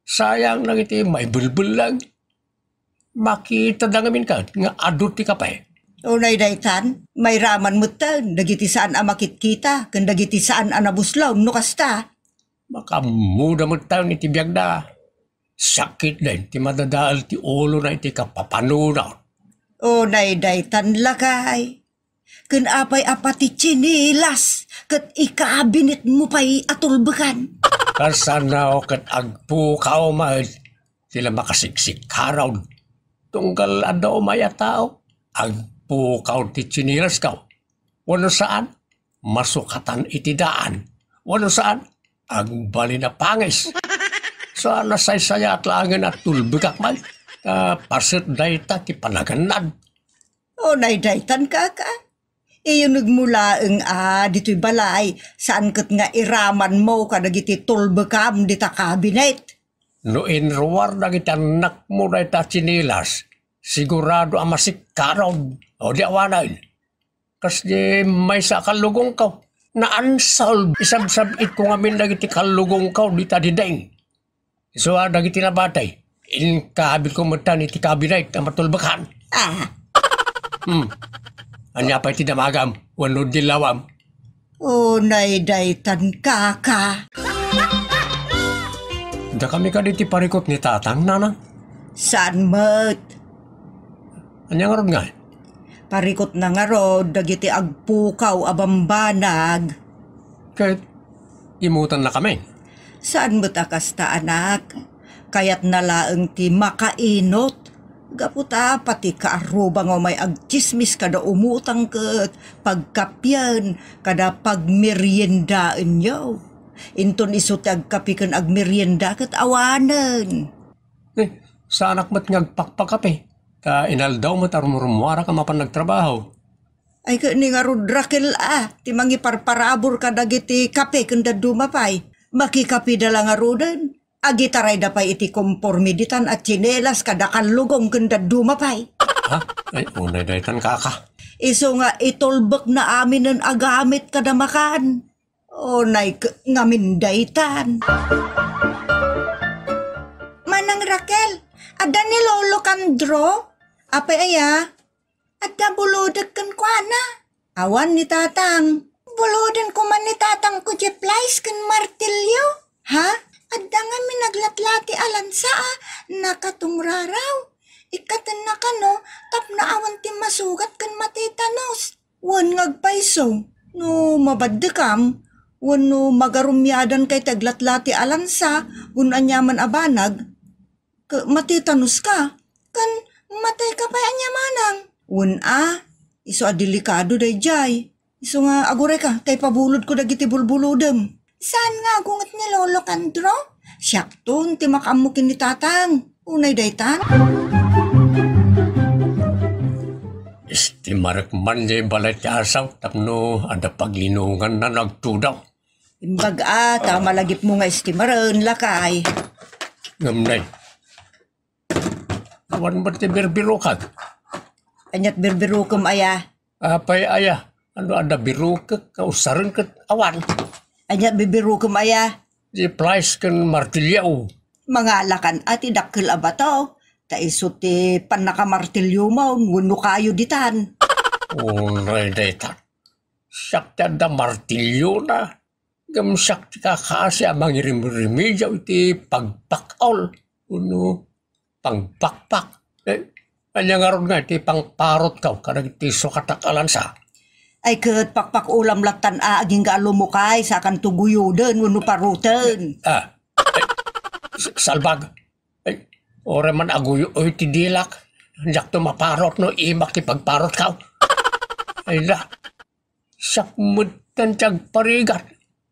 Sayang lang iti may bulbul lang. Makita da ngamin ka, nga adult ti kapay. Unay daytan, may raman mo tan, dagiti saan a makitkita, kan dagiti saan a nabuslaw, no kasta. Makamuda mo tayo iti biyag da. Sakit din, ti madadaal ti ulo na iti kapapanunaw. Unay daytan lakay. Kan apay apati chinilas, kat ikabinit mo pa'y atulbakan. Kasanaw kat agpukaw mahal, sila makasiksik karaw. Tunggal adaw maya tao, agpukaw ti chinilas kaw. Wano saan, masukatan iti daan. Wano saan, agbali na pangis. Saan nasaysaya at langin at tulbigak mal, pasit dayta ti panaganad. Unay daytan kaka. Iyon nagmulaeng dito'y balay, saan kat nga iraman mo kadagiti tulbekam dita kabinet. No inruwar na kita anak mo na ita chinilas, sigurado ang masikaraw o di awanay. Kasi may sa kalugong ka, na unsolved, isab-sabit ko ngamin na iti kalugong ka, di ta dideng. So dagiti na batay, inkahabil ko matan iti kabinet na matulbakan. Anya pa iti damagam, wano dilawam. Unay daytan kaka. Da kami ka diti parikot ni tatang, nanang. Saan mat? Anya nga ron nga? Parikot na nga rod, dagiti agpukaw abambanag. Kahit imutan na kami. Saan mo takasta anak? Kayat nalaeng ti makainot. Gaputa pati kaarubang o may agchismis kada umutang kat pagkapyan kada pagmeryendaan nyo. Inton isot agkapikan agmeryenda kat awanan. Sa anak mat ngagpakpakape. Ka inaldaw mat arumurumwara ka mapan nagtrabaho. Ay ka ni nga Rudrakel ti mangiparparabor ka dagiti kape kanda dumapay. Makikapi dala nga rudan. Agitaray da pa iti kompormiditan at chinelas kada kalugong kanda dumapay. Ha? Ay, unay daytan kaka. Iso nga itulbak na amin ng agamit kada makan. Unay ngamin daytan. Manang Raquel, ada ni Lolo Kandro? Apay aya? Ada buludag kan kwa na? Awan ni tatang. Buludan ko man ni tatang ko jeplais kan martilyo. Ha? Adda nga mi naglatlati alansa nakatungraraw. Ikatan na kano, tap na awan ti masugat kan matitanos. Wan ngagpaiso, no mabadekam, wan no magarumyadan kay taglatlati alansa, un anyaman abanag. Matitanos ka, kan matay ka pa anyamanang. Wan iso delikado day jay. Iso nga agure ka, kay pabulod ko dagiti bulbulodem. Saan nga gungat ni Lolo Kandro? Siyakton, ti makamukin ni tatang. Unay daytan? Istimarek man di balay ti asaw, tapno ada paglinungan na nagtudaw. Imbag tama lagip mo nga istimaran, lakay. Ngamnay. Awan ba ti birbirukag? Anyat birbirukum aya. Apay aya, ano ada birukag, kausaran kat awan. Anyat bibirukum aya. Di price kan martilyaw. Mga alakan ati dakkel abato. Taiso ti panakamartilyo mo, nguno kayo ditan. Unay daytan. Sakta da martilyo na. Gamsak ti kakasi amang irim-rimidyaw iti pagpakaol. Uno, pangpakpak. Kanya nga ron nga iti pangparot kaw kadang iti sukatakalan sa. Ay kat pakpak ulam latan aging galumukay sa kan tuguyuden wano paruten. Salbag. Ay, ore man aguyo oy ti dilak. Hanyak to maparot no imak ti pagparot kaw. Ay la. Sakmutan tiyag parigat.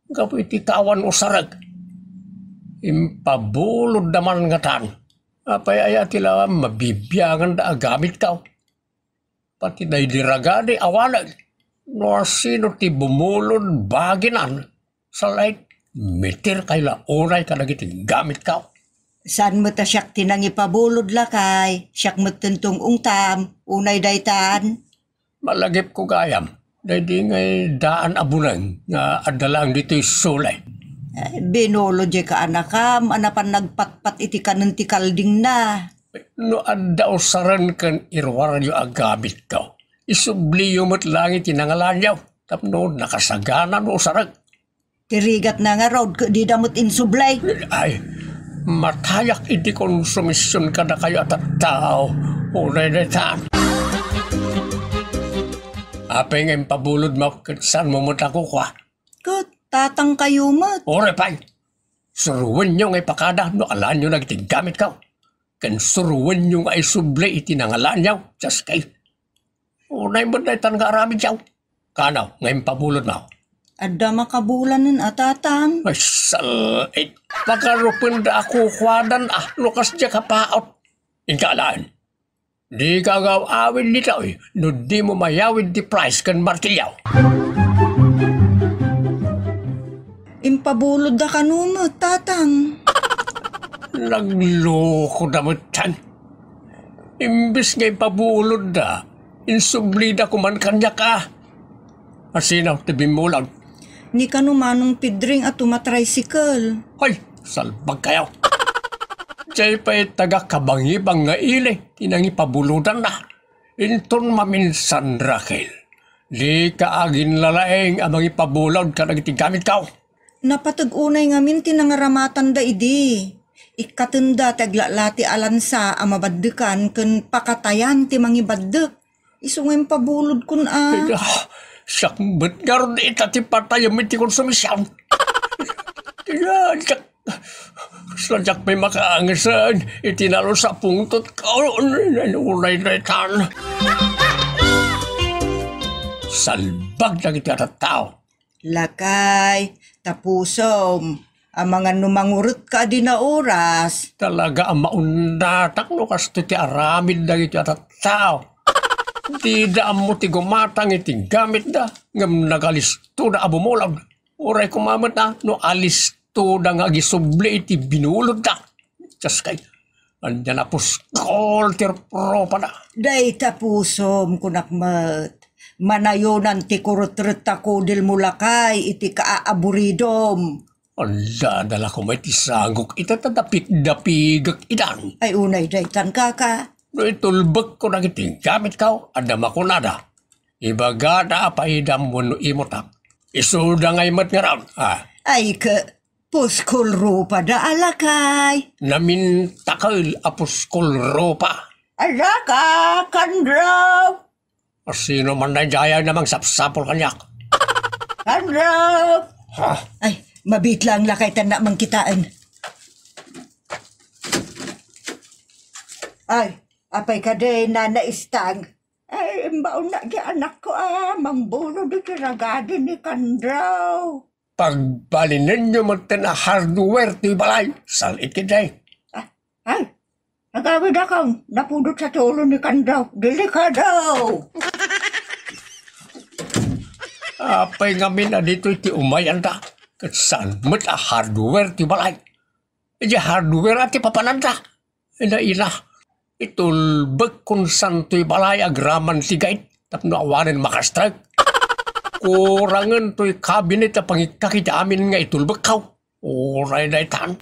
Gapo iti kawan o sarag. Impabulod naman nga tan. Apay aya tila mabibiyangan da agamit kaw. Pati day diragadi awanag. No sino ti bumulon baginan sa light meter kayla unay ka nagiti gamit ka. Saan mo ta siyak tinang ipabulod lakay? Siyak magtentong ungtam, unay daytan. Malagip ko gayam, dahil di ngay daan abunang nga adalang dito'y sulay. Binolo je ka anakam, anapan nagpatpat iti kanan ti kalding na. No adda usaran kan irwaryo agamit ka. Isubliyo mo't langit tinangalanyaw. Tapno nakasagana no usarag. Tirigat na nga road, di damot insublay. Ay, matayak iti konsumisyon ka na kayo at tao. Unay na itaan. Apay ngayon pabulod mo, saan mo mo ko kwa? Kat, tatang kayo mat. Ore pay, suruan nyo ngay pakada no alaan nyo nagtigamit ka. Kan suruan nyo ngay suble iti nangalaan nyo, just kay. Unay mo na itan nga aramid yaw. Kanaw, ngayon pabulod mo. Adda makabulan nun atatang. Ay, salait. Pagkarupin da ako kwadan lukas dya kapaot. Ingkalaan. Di ka awin nito no di mo mayawin di price kan martilyaw. Impabulod da kanumot, tatang. Nagloko na mo tan. Imbis ngay pabulod da, insublida ko man kanya ka. Asinaw, tabi mo lang. Ni kanumanong pidring at tumatricycle. Hoy, salbag kayo. Diyay pa'y taga-kabangibang nga ili, tinangi pabuludan na. Inton maminsan, Raquel. Di ka agin lalaeng amang ipabulod ka nagtigamit ka. Napatag-unay ngamin tinangaramatan da idi. Ikatenda taglalati alansa amabaddekan ken pakatayan ti mangibadek. Isungem pabulod kun Sakbet nga ron itati patay ang miti konsumisyon. Sadyak may makaangasan, itinalo sa pungtot ka, unay na itan. Salbag na kita at tao. Lakay, tapusom, ang mga numangurot ka din na oras. Talaga ang maundatak no kasto ti aramid na kita at tao. Di daan mo ti gumatang iti gamit da. Ngam nagalisto da abumulaw. Uray kumamat na no alisto da nga gisubli iti binulod da. Just kay. Andyan na puskol tirpropa na. Day tapusom kunakmat. Manayonan ti kurutret ako dil mulakay iti kaaaburidom. Anda dala ko may tisagok itatadapik-dapigak idan. Ay unay day tan kaka. No itulbag ko nagiting gamit ka, adama ko nada. Ibaga na apaidam mo no imotak. Isuda ngay mat nga raon. Ay ka, puskol rupa da alakay. Namintakal apuskol ropa. Alaka, kandraw. Sino man na jaya namang sapsapol kanyak. Kandraw. Ay, mabit lang lakay tanda mang kitaan. Ay, apay ka day na naistang. Ay, baon na di anak ko mambulo di kiragadi ni Kandraw. Pagbalinin nyo mo na hardware ti balay, salit kiday. Ay, nagawid akong napudot sa tulo ni Kandraw. Dili ka daw. Apay ngamin na dito iti umayan da. Katsan mo't hardware ti balay. Iti hardware at ti papananda. Ina. Itulbag kung saan to'y balay agraman tigait tapno awanin makastrag. Kurangan to'y kabinet na pangikakita amin nga itulbag kaw. Oray na itan.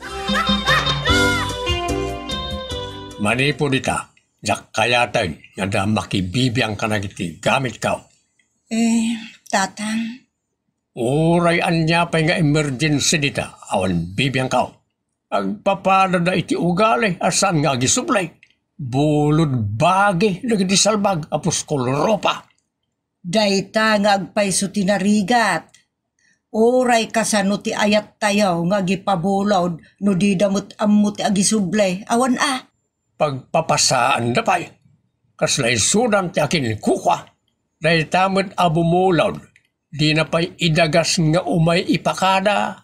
Manipo dita, jak kayatan nga da makibibiyang ka nagiti gamit kaw. Tatang. Oray anya pa nga emergency dita, awan bibiyang kaw. Agpapada na iti ugali, asan nga gisublay. Bulod bagi, nagdi salbag, apos koloropa. Dayta nga agpayso tinarigat. Oray kasano ti ayat tayaw nga gipabulod no di damot ammo ti agisublay. Awan Pagpapasaan na pa'y. Kaslay sudan ti akin kukwa. Dahil tamad abumulod, di na pa'y idagas nga umay ipakada.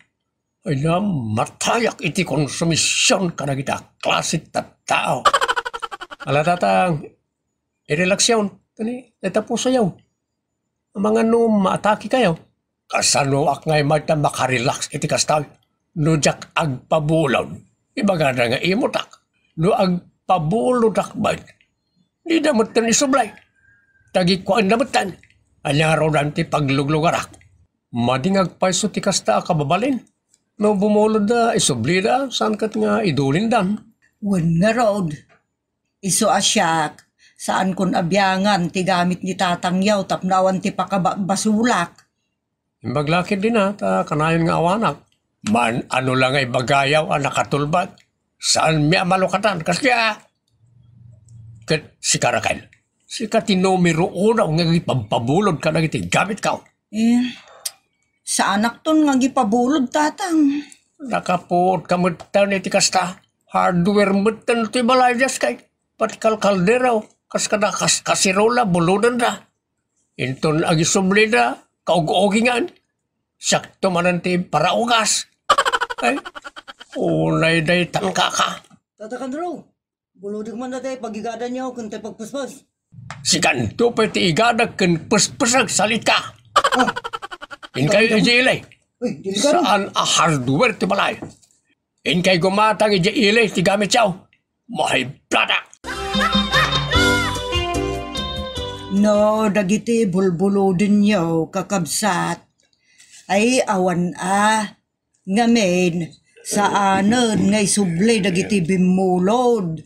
Ay na matayak iti konsumisyon ka na kita klasit at tao. Alatatang, irelaksyon, natapuso yaw. Ang mga maatake kayo. Kasano ak ngay magta makarelax iti kastaw. No jak agpabulod, ibaga na nga imutak. No agpabulod akbay, di damutan isublay. Tagikuan damutan, anyaraw nanti pagluglugarak. Mading agpayso ti kasta kababalin. No bumulod da, isubli da, saan kat nga idulin dan? Wan nga rod. Iso asyak, saan kun abyangan ti gamit ni tatangyaw tapnawan ti pakabasulak. Imbaglakid din ha, ta kanayon nga awanak. Man, ano lang ay bagayaw ang nakatulbat. Saan miya malukatan? Kasi kat si Karakal. Si katinomero una nga ipabulod ka na iti gamit ka. Sa anak ton nga gipabulod tatang. Nakapuot ka mutan iti kasta. Hardware mutan iti balayas kay. Patikal kalderaw. Kas kada kasirola buludan da. Inton agisumli da. Kaug-ugingan. Sakto mananti para ugas. Ay, unay day tangka ka. Tatakandro, buludig man na tayo pagigada niyo kung tayo pagpaspas. Si kanto pa iti igadag kan paspasag salit ka. Inkay ijilay. Uy, dili ka ron. Saan a hardware ti balay? Inkay gumatang ijilay ti gamit siyaw. Mahay plata. No, dagiti bulbulodin niyo kakabsat. Ay awan ngamen sa anon ngay sublay dagiti bimulod.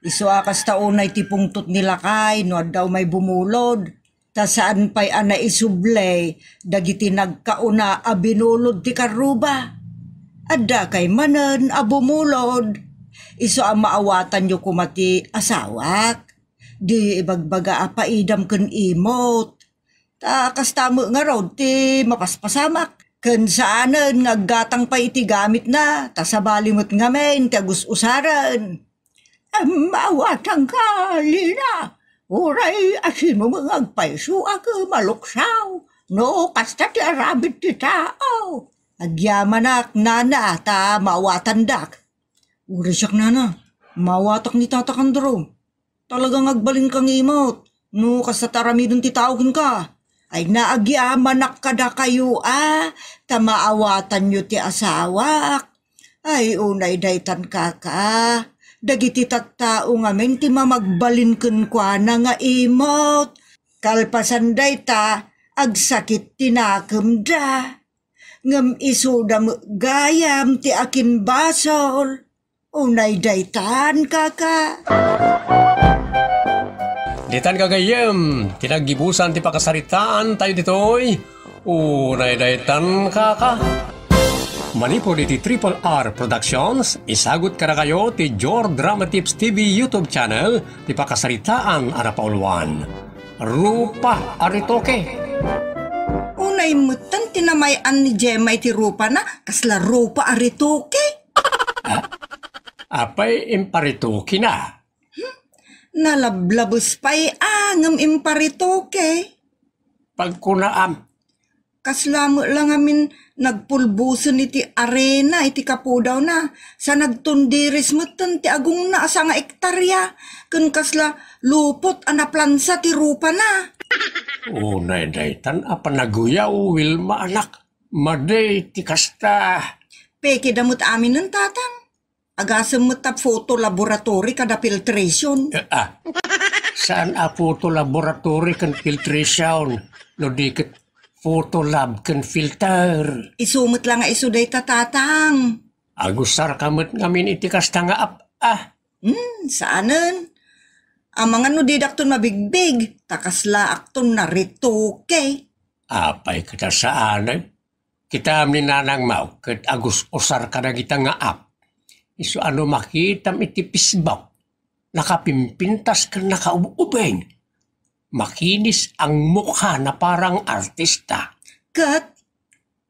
Isu akas taunay ti pungtot nilakay no daw may bumulod. Ta saan pa'y ana isublay dagiti nagkauna a binulod ti karuba. Adda kay manen a bumulod. Isu ang maawatan nyo kumati asawak. Di ibagbaga a paidam ken imot. Ta kastamo nga raw ti mapaspasamak. Ken saanen ngaggatang pa iti gamit na, ta sabalimot ngamen ti agus-usaran. Mawatang ka, Lina. Uray asino mga agpaiso ako maluksaw. No, kasta ti arabit ti tao. Agyamanak, nana, ta mawatan dak. Uray siyak nana, mawatak ni tatakandro. Talagang agbalin kang imot. No, kasta taramidon ti tao ka. Ay naagyamanak kada kayo tamaawatan nyo ti asawak. Ay unay daytan kaka. Dagiti tattao ngamen ti mamagbalin ken kuana nga imot. Kalpasan dayta agsakit tinakem da. Ngem isuda gayam ti akin basol. Unay daytan kaka. Ditan kagayem, tinagibusan ti pakasaritaan tayo ditoy. Unay daytan kaka. Manipod iti Triple R Productions, isagot ka na kayo ti Jor Drama Tips TV YouTube channel ti pakasaritaan arapauluan. Rupa Aritoke. Unay mutan tinamayan ni Gemma iti rupa na, kasla rupa aritoke. Apay imparitoke na. Nalablabos pa'y ngam imparitoke. Pagkunaam, Kaslamo lang amin nagpulbuson iti arena iti kapudaw na. Sa nagtundiris mutan ti agong na asa nga ektarya. Kun kasla lupot anaplansa ti rupa na. unay daytan apanaguyaw Wilma anak. Maday ti kasta. Peke damot amin ng tatang. Agasam mo ta photo laboratory kada filtration. Saan a photo laboratory kan filtration? No dikit photo lab kan filter. Isumot lang nga isuday ta tatang. Agusar kamot ngamin iti kasta nga Saanen? Ang mga no didakton mabigbig. Takasla akton na ritoke. Apay kita saan kita ni nanang mau ket agus osar kada kita nga Isu ano makitam iti pisbaw. Nakapimpintas ka nakaububeng. Makinis ang mukha na parang artista. Kat,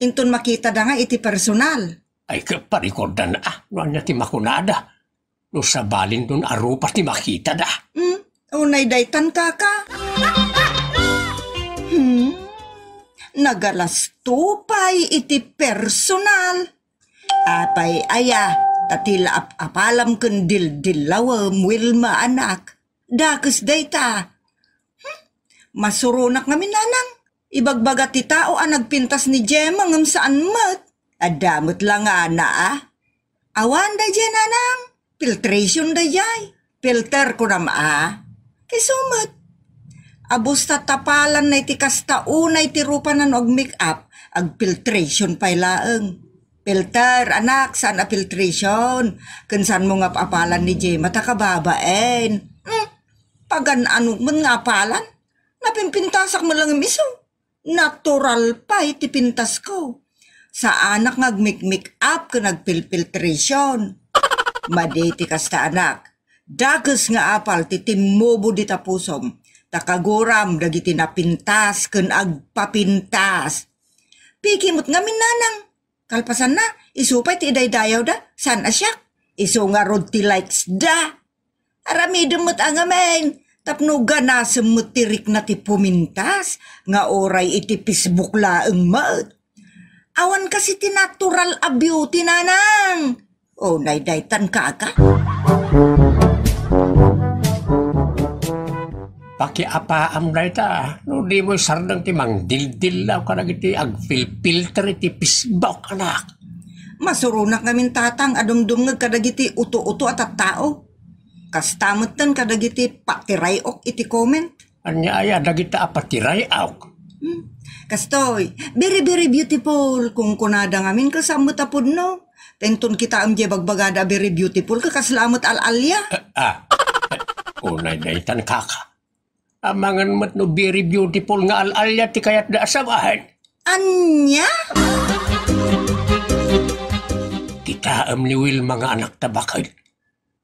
inton makita da nga iti personal. Ay kaparikordan no anya ti makunada. No sabalin dun arupa ti makita da. Unay daytan kaka. Nagalastupay iti personal. Apay aya. Tatila apalam ken dildilawem Wilma anak. Dakes dayta. Masurunak ngamin nanang. Ibagbaga ti tao nagpintas ni Gemma ngam saan mat. Adamot lang ana Awan da dyan nanang. Filtration da jay. Filter ko na Kay sumat. Abos tatapalan na iti kasta unay ti rupa na og make up. Ag filtration pay laeng. Filter, anak, sana filtration. Kansan mo nga apalan ni Jay, matakababain. Pagan ano man nga apalan? Napimpintasak mo lang miso. Natural pa iti pintas ko. Sa anak ngag-make up ka nagpilfiltration. Madeti kasta anak. Dagas nga apal ti timubo di tapusom. Takaguram dagiti napintas ken agpapintas. Pikimot nga minanang. Kalpasan na, isupay ti idaydayaw da. San asyak? Isu nga rod ti likes da. Aramidem mo't ang amen. Tapno gana semutirik na ti pumintas. Nga oray iti Facebook laeng mat. Awan kasi ti natural a beauty nanang. O naydaytan kaka. Pakiapaam na ita. No, di mo sardang ti mang dildil law ka iti agfilter iti Facebook, anak. Masurunak namin tatang adumdumngag kadagiti uto-uto at tao. Kastamatan kadagiti patirayok iti comment. Anya aya dagita apatiray aw. Kastoy, very very beautiful kung kunada ngamin kasama tapod no. Tengton kita amje bagbagada very beautiful kakaslamot al-alya. Unay na itan kaka. Amangan mat no very beautiful nga al-alya ti kayat da asabahan. Anya? Kita ni Will mga anak tabakad.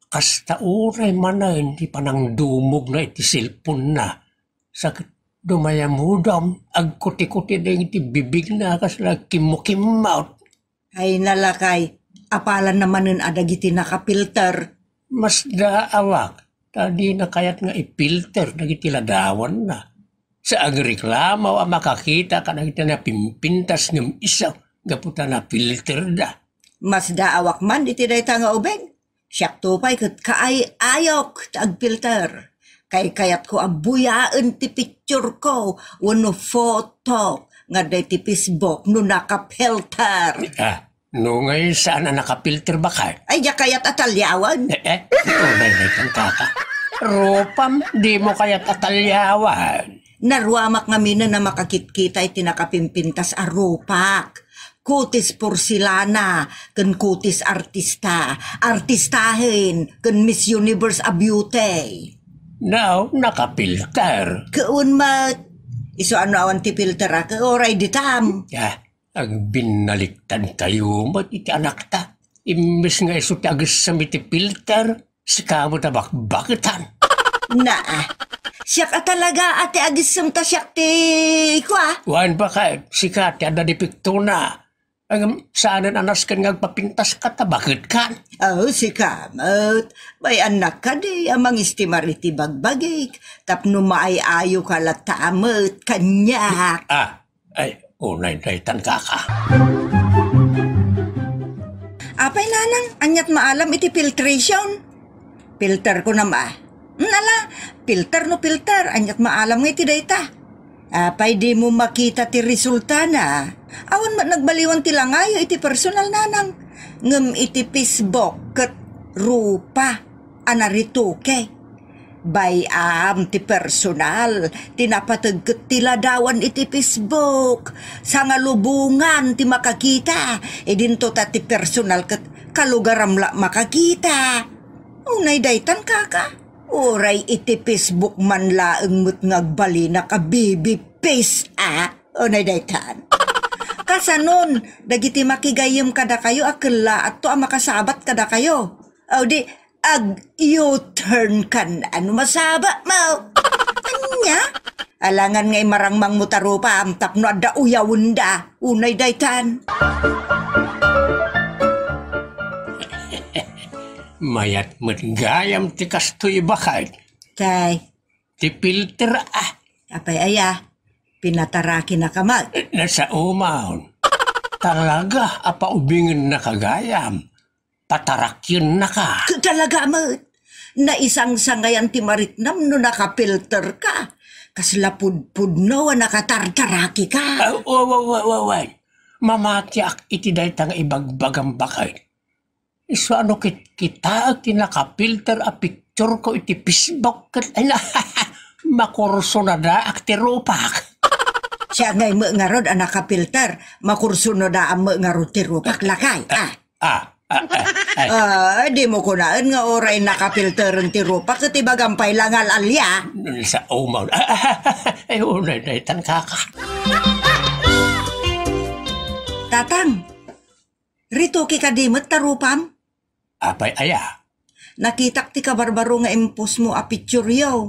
Kasta uray manan ti panang dumog na iti silpon na. Sakit dumayamudam agkuti-kuti na iti bibig na kasla kimukimaut. Ay nalakay, apalan naman nun adagiti nakapilter. Mas daawak. Tadi na kayat nga ipilter dagiti ladawan na. Sa agreklamo ang makakita ka na kita na pimpintas ng isa gaputa na filter da. Mas daawak man iti dayta nga ubeng. Siyak tupay kat kaay-ayok tag-filter. Kay kayat ko abuyaan ti picture ko wano photo nga day ti Facebook no nakapilter. No ngayon saan na nakapilter ba ka? Ay ya kayat atalyawan. Tunay na itang kaka. Ropam, di mo kaya't atalyawan. Naruamak nga mina na makakitkita iti nakapimpintas a rupak. Kutis porsilana, ken kutis artista, artistahin, ken Miss Universe a beauty. Now, nakapilter. Kaun mat, iso ano awan ti filter a, oray ditam. Ang binaliktad tayo mo iti anak ta. Imbes nga iso ti agis sa miti filter, sikamo tabakbakitan. Siyak talaga ate agisam ta siyak ti kwa. Wan ba ka, sikat ada di pikto na. Ang saanan anas kan ngagpapintas ka tabakit kan? Si kamot. Bay anak ka di, amang istimariti bagbagik. Tapno maayayo ka latamot kanyak. Unay daytan kaka. Apay nanang, anyat maalam iti filtration. Filter ko na ma. Nala, filter no filter, anyat maalam nga iti dayta. Apay di mo makita ti resulta na. Awan man nagbaliwan ti langayo iti personal nanang. Ngem iti Facebook ket rupa anarituke. Bayam ti personal, tinapatagket ti ladawan iti Facebook. Sa nga lubungan ti makakita, dinto ta ti personal ket kalugaram la makakita. Unay daytan kaka. Oray iti Facebook man laeng mo't ngagbali na ka baby face Unay daytan. Kasanon, dagiti makigayem kada kayo akela at to ang makasabat kada kayo. Di U-turn kan ano masaba mo. Anya? Alangan ngay marangmang mutarupa am tapno adda uyawunda. Unay daytan. Mayat matgayam ti kastoy bakay. Kay, Ti filter apay aya, pinataraki na kamat. Nasa umaon. Talaga apaubingin na kagayam. Patarakyon na ka. Talaga mo, na isang sangayan ti maritnam no nakapilter ka. Kaslapud-pud no nakatartaraki ka. Wait. Mamatiak iti daytang ibagbagang bakay. Iso ano kita iti nakapilter a picture ko iti Facebook ket makurso na da akti rupak. Siya ngay mo nga rod ang nakapilter. Makursuno na ang mo nga rod tirupak lakay. Di mo kunaan nga oray nakapilter ang tirupak sa tibagampay langal alya. Sa umaw. Ay, unay na itan kaka. Tatang, rito ki kadimot tarupam. Apay aya. Nakitak ti kabarbaro nga impos mo a picture yaw.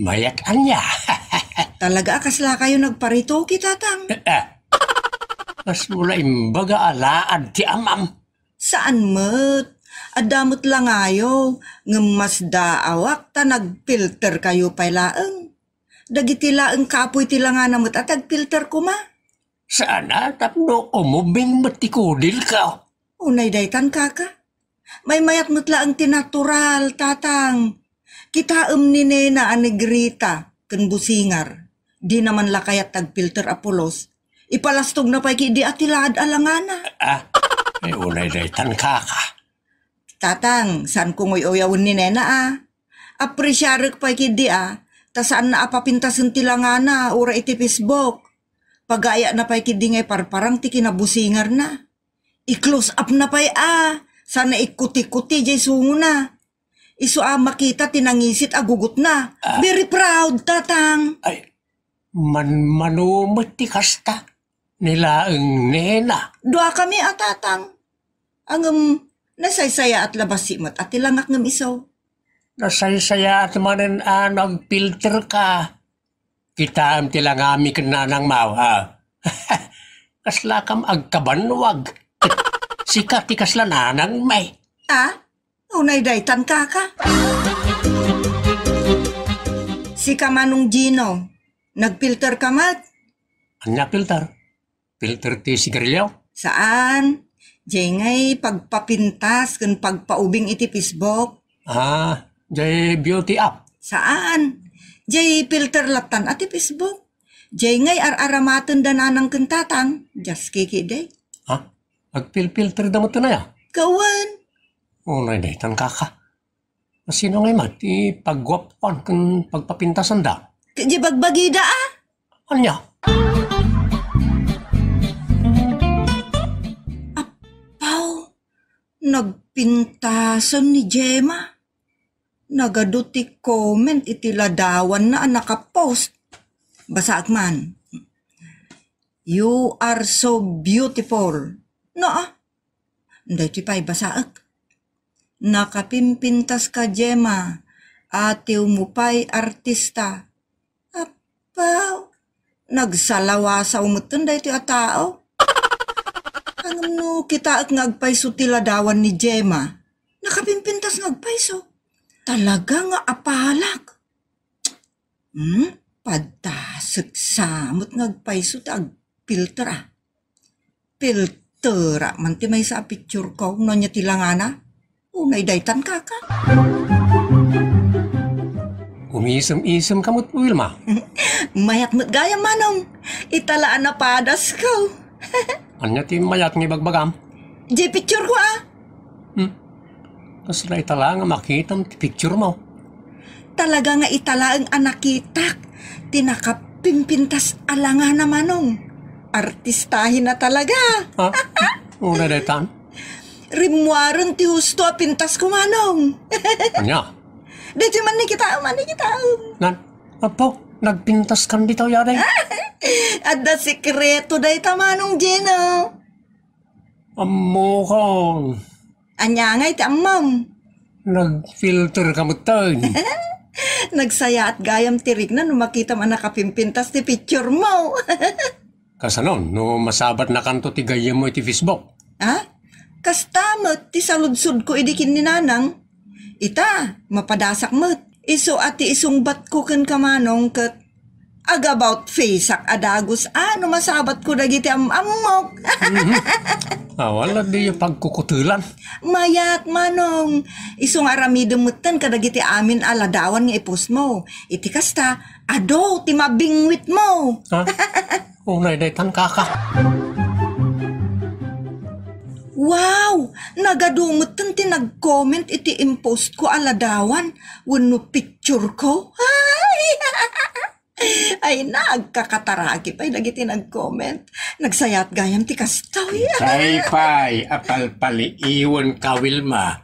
Mayak anya. Talaga kasla kayo nagparito ki tatang. Mas mula imbaga alaad ti amam. Saan mo't? Adamot lang ayo, ngemas daawak ta nagfilter kayo pay laeng. Dagiti laeng kapoy ti nga namot at nagfilter ko ma. Sana tapno umubing matikodil ka. Unay daytan kaka. May mayat mo't laeng tinatural, tatang. Kitaem ni Nena a negrita, ken busingar. Di naman lakayat nagfilter apulos. Ipalastog na pa'y di atilad alangana. Ay unay daytan kaka. Tatang, saan ko ngoy oyawin ni Nena Apresyarek pa'y di ta saan na apapintasan tilangana, ura iti Facebook. Pagaya na pa'y kidi ngay parparang ti kinabusingar na. I-close up na pa'y sana ikuti-kuti jay sungo na. Iso makita tinangisit agugot na. Very proud, tatang. Ay, manumati kasta. Nilaeng Nena. Dua kami tatang. Ang nasaysaya at labasimot at tilangak ng isaw. Nasaysaya at manen nagfilter ka. Kita am tilangami kananang mawa. Kasla kam agkabanwag. Sikat ti kasla nanang may. Unay daytan kaka. Si Kamanong Gino, nagfilter ka mat? Anya filter? Filter ti sigarilyo? Saan? Jay ngay pagpapintas kan pagpaubing iti Facebook. Jay beauty app. Saan? Jay filter latan ati Facebook. Jay ngay ar-aramatan dananang kentatang. Just kiki day. Agpil-filter damot na ya? Kawan. Unay daytan kaka. Sino ngay mati pagwapan kan pagpapintasan da? Kaya bagbagida Anya? Nagpintasan ni Gemma. Nagaduti comment iti ladawan na nakapost. Basaak man. You are so beautiful. Hindi ti pa'y basaak. Nakapimpintas ka Gemma. Atiw mo pa'y artista. Apaw. Nagsalawa sa umutan da iti a tao. Ano kita at ngagpaiso tiladawan ni Gemma. Nakapimpintas ngagpaiso. Talaga nga apalak. Padasag samot ngagpaiso tag filter Filter man ti may sa picture ko no niya tilangana. Unay daytan kaka. Umisem-isem kamot Wilma. Mayat mo't gaya manong. Italaan na padas ko. Anya ti mayat ng ibagbagam? Di picture ko Kasla itala nga makita ti picture mo. Talaga nga itala ang anakitak. Tinakapimpintas alangan na manong. Artistahin na talaga. Una daytan? Rimwaran ti husto pintas ko manong. Anya? Dito man ni kita. Nagpintas kan dito yaday. Ada sikreto day tamanong Gino. Amo ko. Anya nga iti amam. Nag-filter kamot tayo. Nagsaya at gayam tirig na no makita man nakapimpintas ti picture mo. Kasanon, no masabat na kanto ti gayam mo iti Facebook. Kastamot ti saludsud ko idikin ni nanang. Ita, mapadasak mo't. Iso ati isungbat ko ken kamanong ket agabout faceak adagos ano masabat ko dagiti amok. Wala di yung pagkukutulan. Mayat manong isong aramidemutan kadagiti amin aladawan nga ipos mo. Iti kasta ado ti mabingwit mo. Unay daytan kaka. Wow! Nagadumutan ti nag-comment iti impost ko aladawan wenno picture ko. Ay! Ay, nagkakataraki pa'y dagiti nag-comment. Nagsayat gayam ti kastaw ya. Pay, apal-pali, iwan ka, Wilma.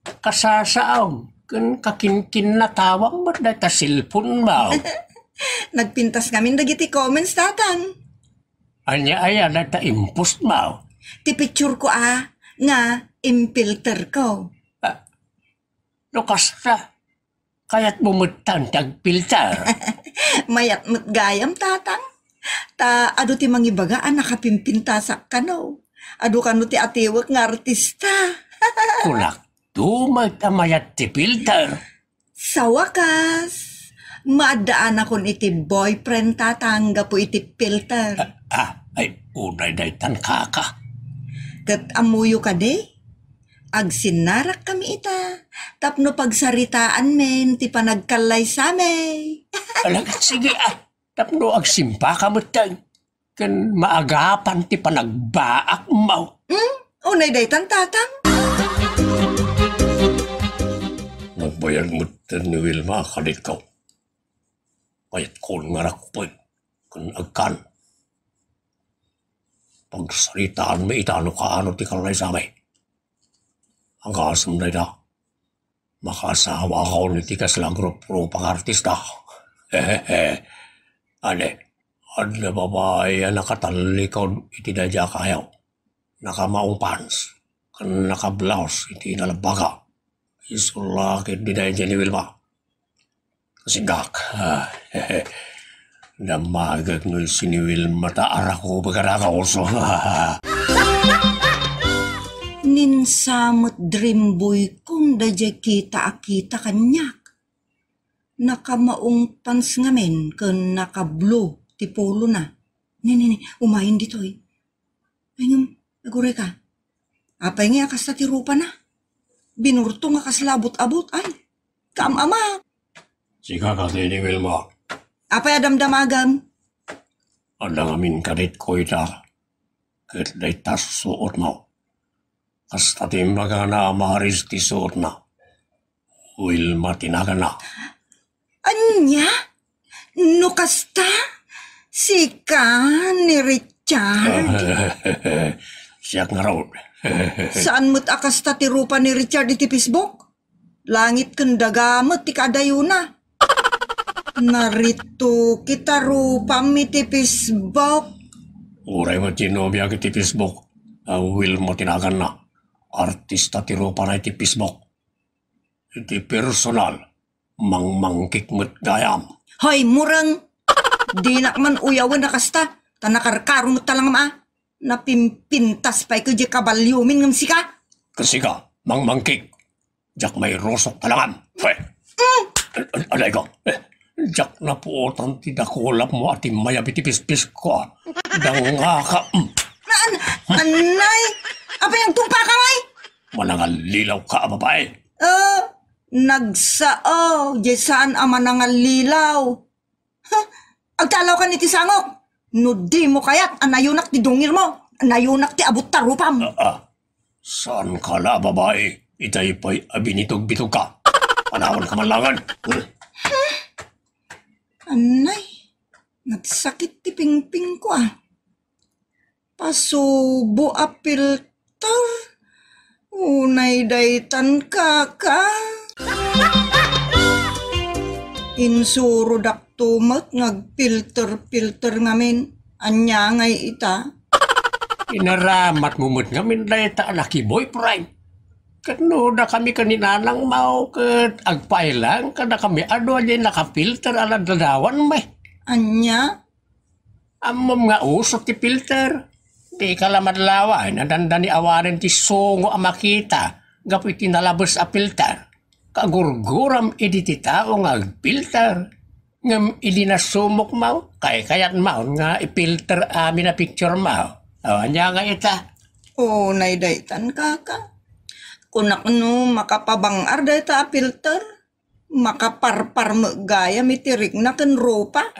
Kasasaaw, kan kakinkin na tawang ba't na ta silpon mo? Nagpintas kami dagiti comments tatang. Anya aya na ta impost mo. Ti picture ko nga impilter ko. Lukas na, kaya't bumutan tagpilter. Mayat mo't gayam tatang. Ta adu ti mangibagaan nakapimpinta sa kano. Adu kano ti atiwak nga artista. Kulak, dumag amayat ti filter. Sa wakas, maadaan akon iti boyfriend tatangga po iti filter. Ay, unay daytan kaka. Kat amuyo ka de. Agsinarak kami ita. Tapno pagsaritaan men, ti panagkalay sa me. Alagat sige tapno agsimpa ka mo tag. Kan maagapan ti panagbaak mo. Unay daytan tatang. Nagbayag mo ni Wilma kadit ko. Kaya't kung ngarak po kung agkan. Pagsaritaan mo itano ka ano ti kalay sa me. Ang kasam na ita. Makasawa ako ni tikas lang grupo pang artista. Ane, adla babae nakatalikaw iti dadya kayaw. Nakamaong pants. Kan naka-blouse iti nalabaga. Isulakit di dahil dyan ni Wilma. Kasigak. Damagag no si ni Wilma taara ko bagaraka also. Ninsamot dream boy kung dadya kita kanyak. Nakamaong pants ngamen kan naka-blue ti polo na. Ni, umayin dito eh. Ay nga, nagure ka. Apay nga akas ti rupa na. Binurto nga kaslabot-abot. Ay, kaamama. Sika kasi ni Wilma. Apay adamdamagam. Adang amin kadit ko ita. Kat day tas suot mo. Kasta timbaga na maris ti suot na. Wilma tinaga na. Anya? No kasta? Sika ni Richard. Siyak nga raw. Saan mo't akasta ti rupa ni Richard iti Facebook? Langit kandagamot ti kadayuna. Narito kita rupa mi ti Facebook. Uray mo tinobya iti Facebook. Wilma tinagan na. Artista ti rupa na iti Facebook. Iti personal. Mangmangkik mo't gayam. Hoy, murang. Di na man uyawan na kasta. Tanakarkaro mo talang napimpintas pa'y ko di kabalyumin ng sika. Kasi ka, mangmangkik. Diyak may rosok talangam. Alay ko. Diyak na po ti dakulap mo at imayab iti pispis ko. Danga ka. Anay, apa yung tumpa ka ngay? Manangalilaw ka, babae. Nagsao, saan ama nangalilaw. Agtalaw ka ni ti sangok. No di mo kayat, anayunak ti dungir mo. Anayunak ti abot tarupam. Saan ka la, babae? Itay pa'y abinitog-bitog ka. Panawan ka man langan. Anay, nagsakit ti pingping ko Pasubo a filter. Unay daytan kaka. Insuro daktumat ngagfilter-filter ngamin. Anya ngay ita. Inaramat mumut ngamin na ita laki boyfriend. Kano na kami kaninanang mau ket agpailang kada kami ado aja nakafilter ala dadawan may. Anya? Amom nga usok ti filter. Di kalamadlawa nadanda ni awarin ti songo a makita. Gapoy tinalabos a filter. Kagurguram idi ti tao nga agfilter. Ngam idi na sumok mau. Kayat mau nga ipilter amin na picture mau. Anya nga ita. Unay daytan kaka. Kunak no makapabangar dayta a filter. Makaparpar gaya mitirik na ken rupa.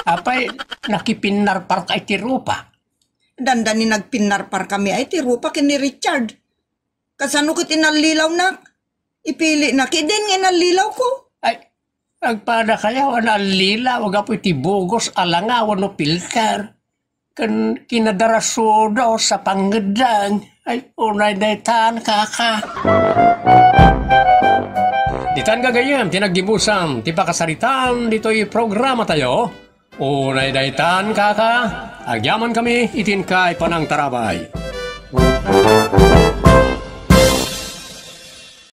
Apay nakipinarpar ka iti rupa. Dandani nagpinarpar kami ay ti rupa ken ni Richard. Kasano kit inalilaw nak? Ipili na kidin nga inalilaw ko. Agpada kaya wana lila wag apoy tibugos alangawan no pilter. Kan kinadarasudo sa panggedang ay unay daytan kaka. Ditan gagayam tinagdibusam ti pakasaritan dito'y programa tayo. Unay daytan kaka. Agyaman kami itin kay panang tarabay.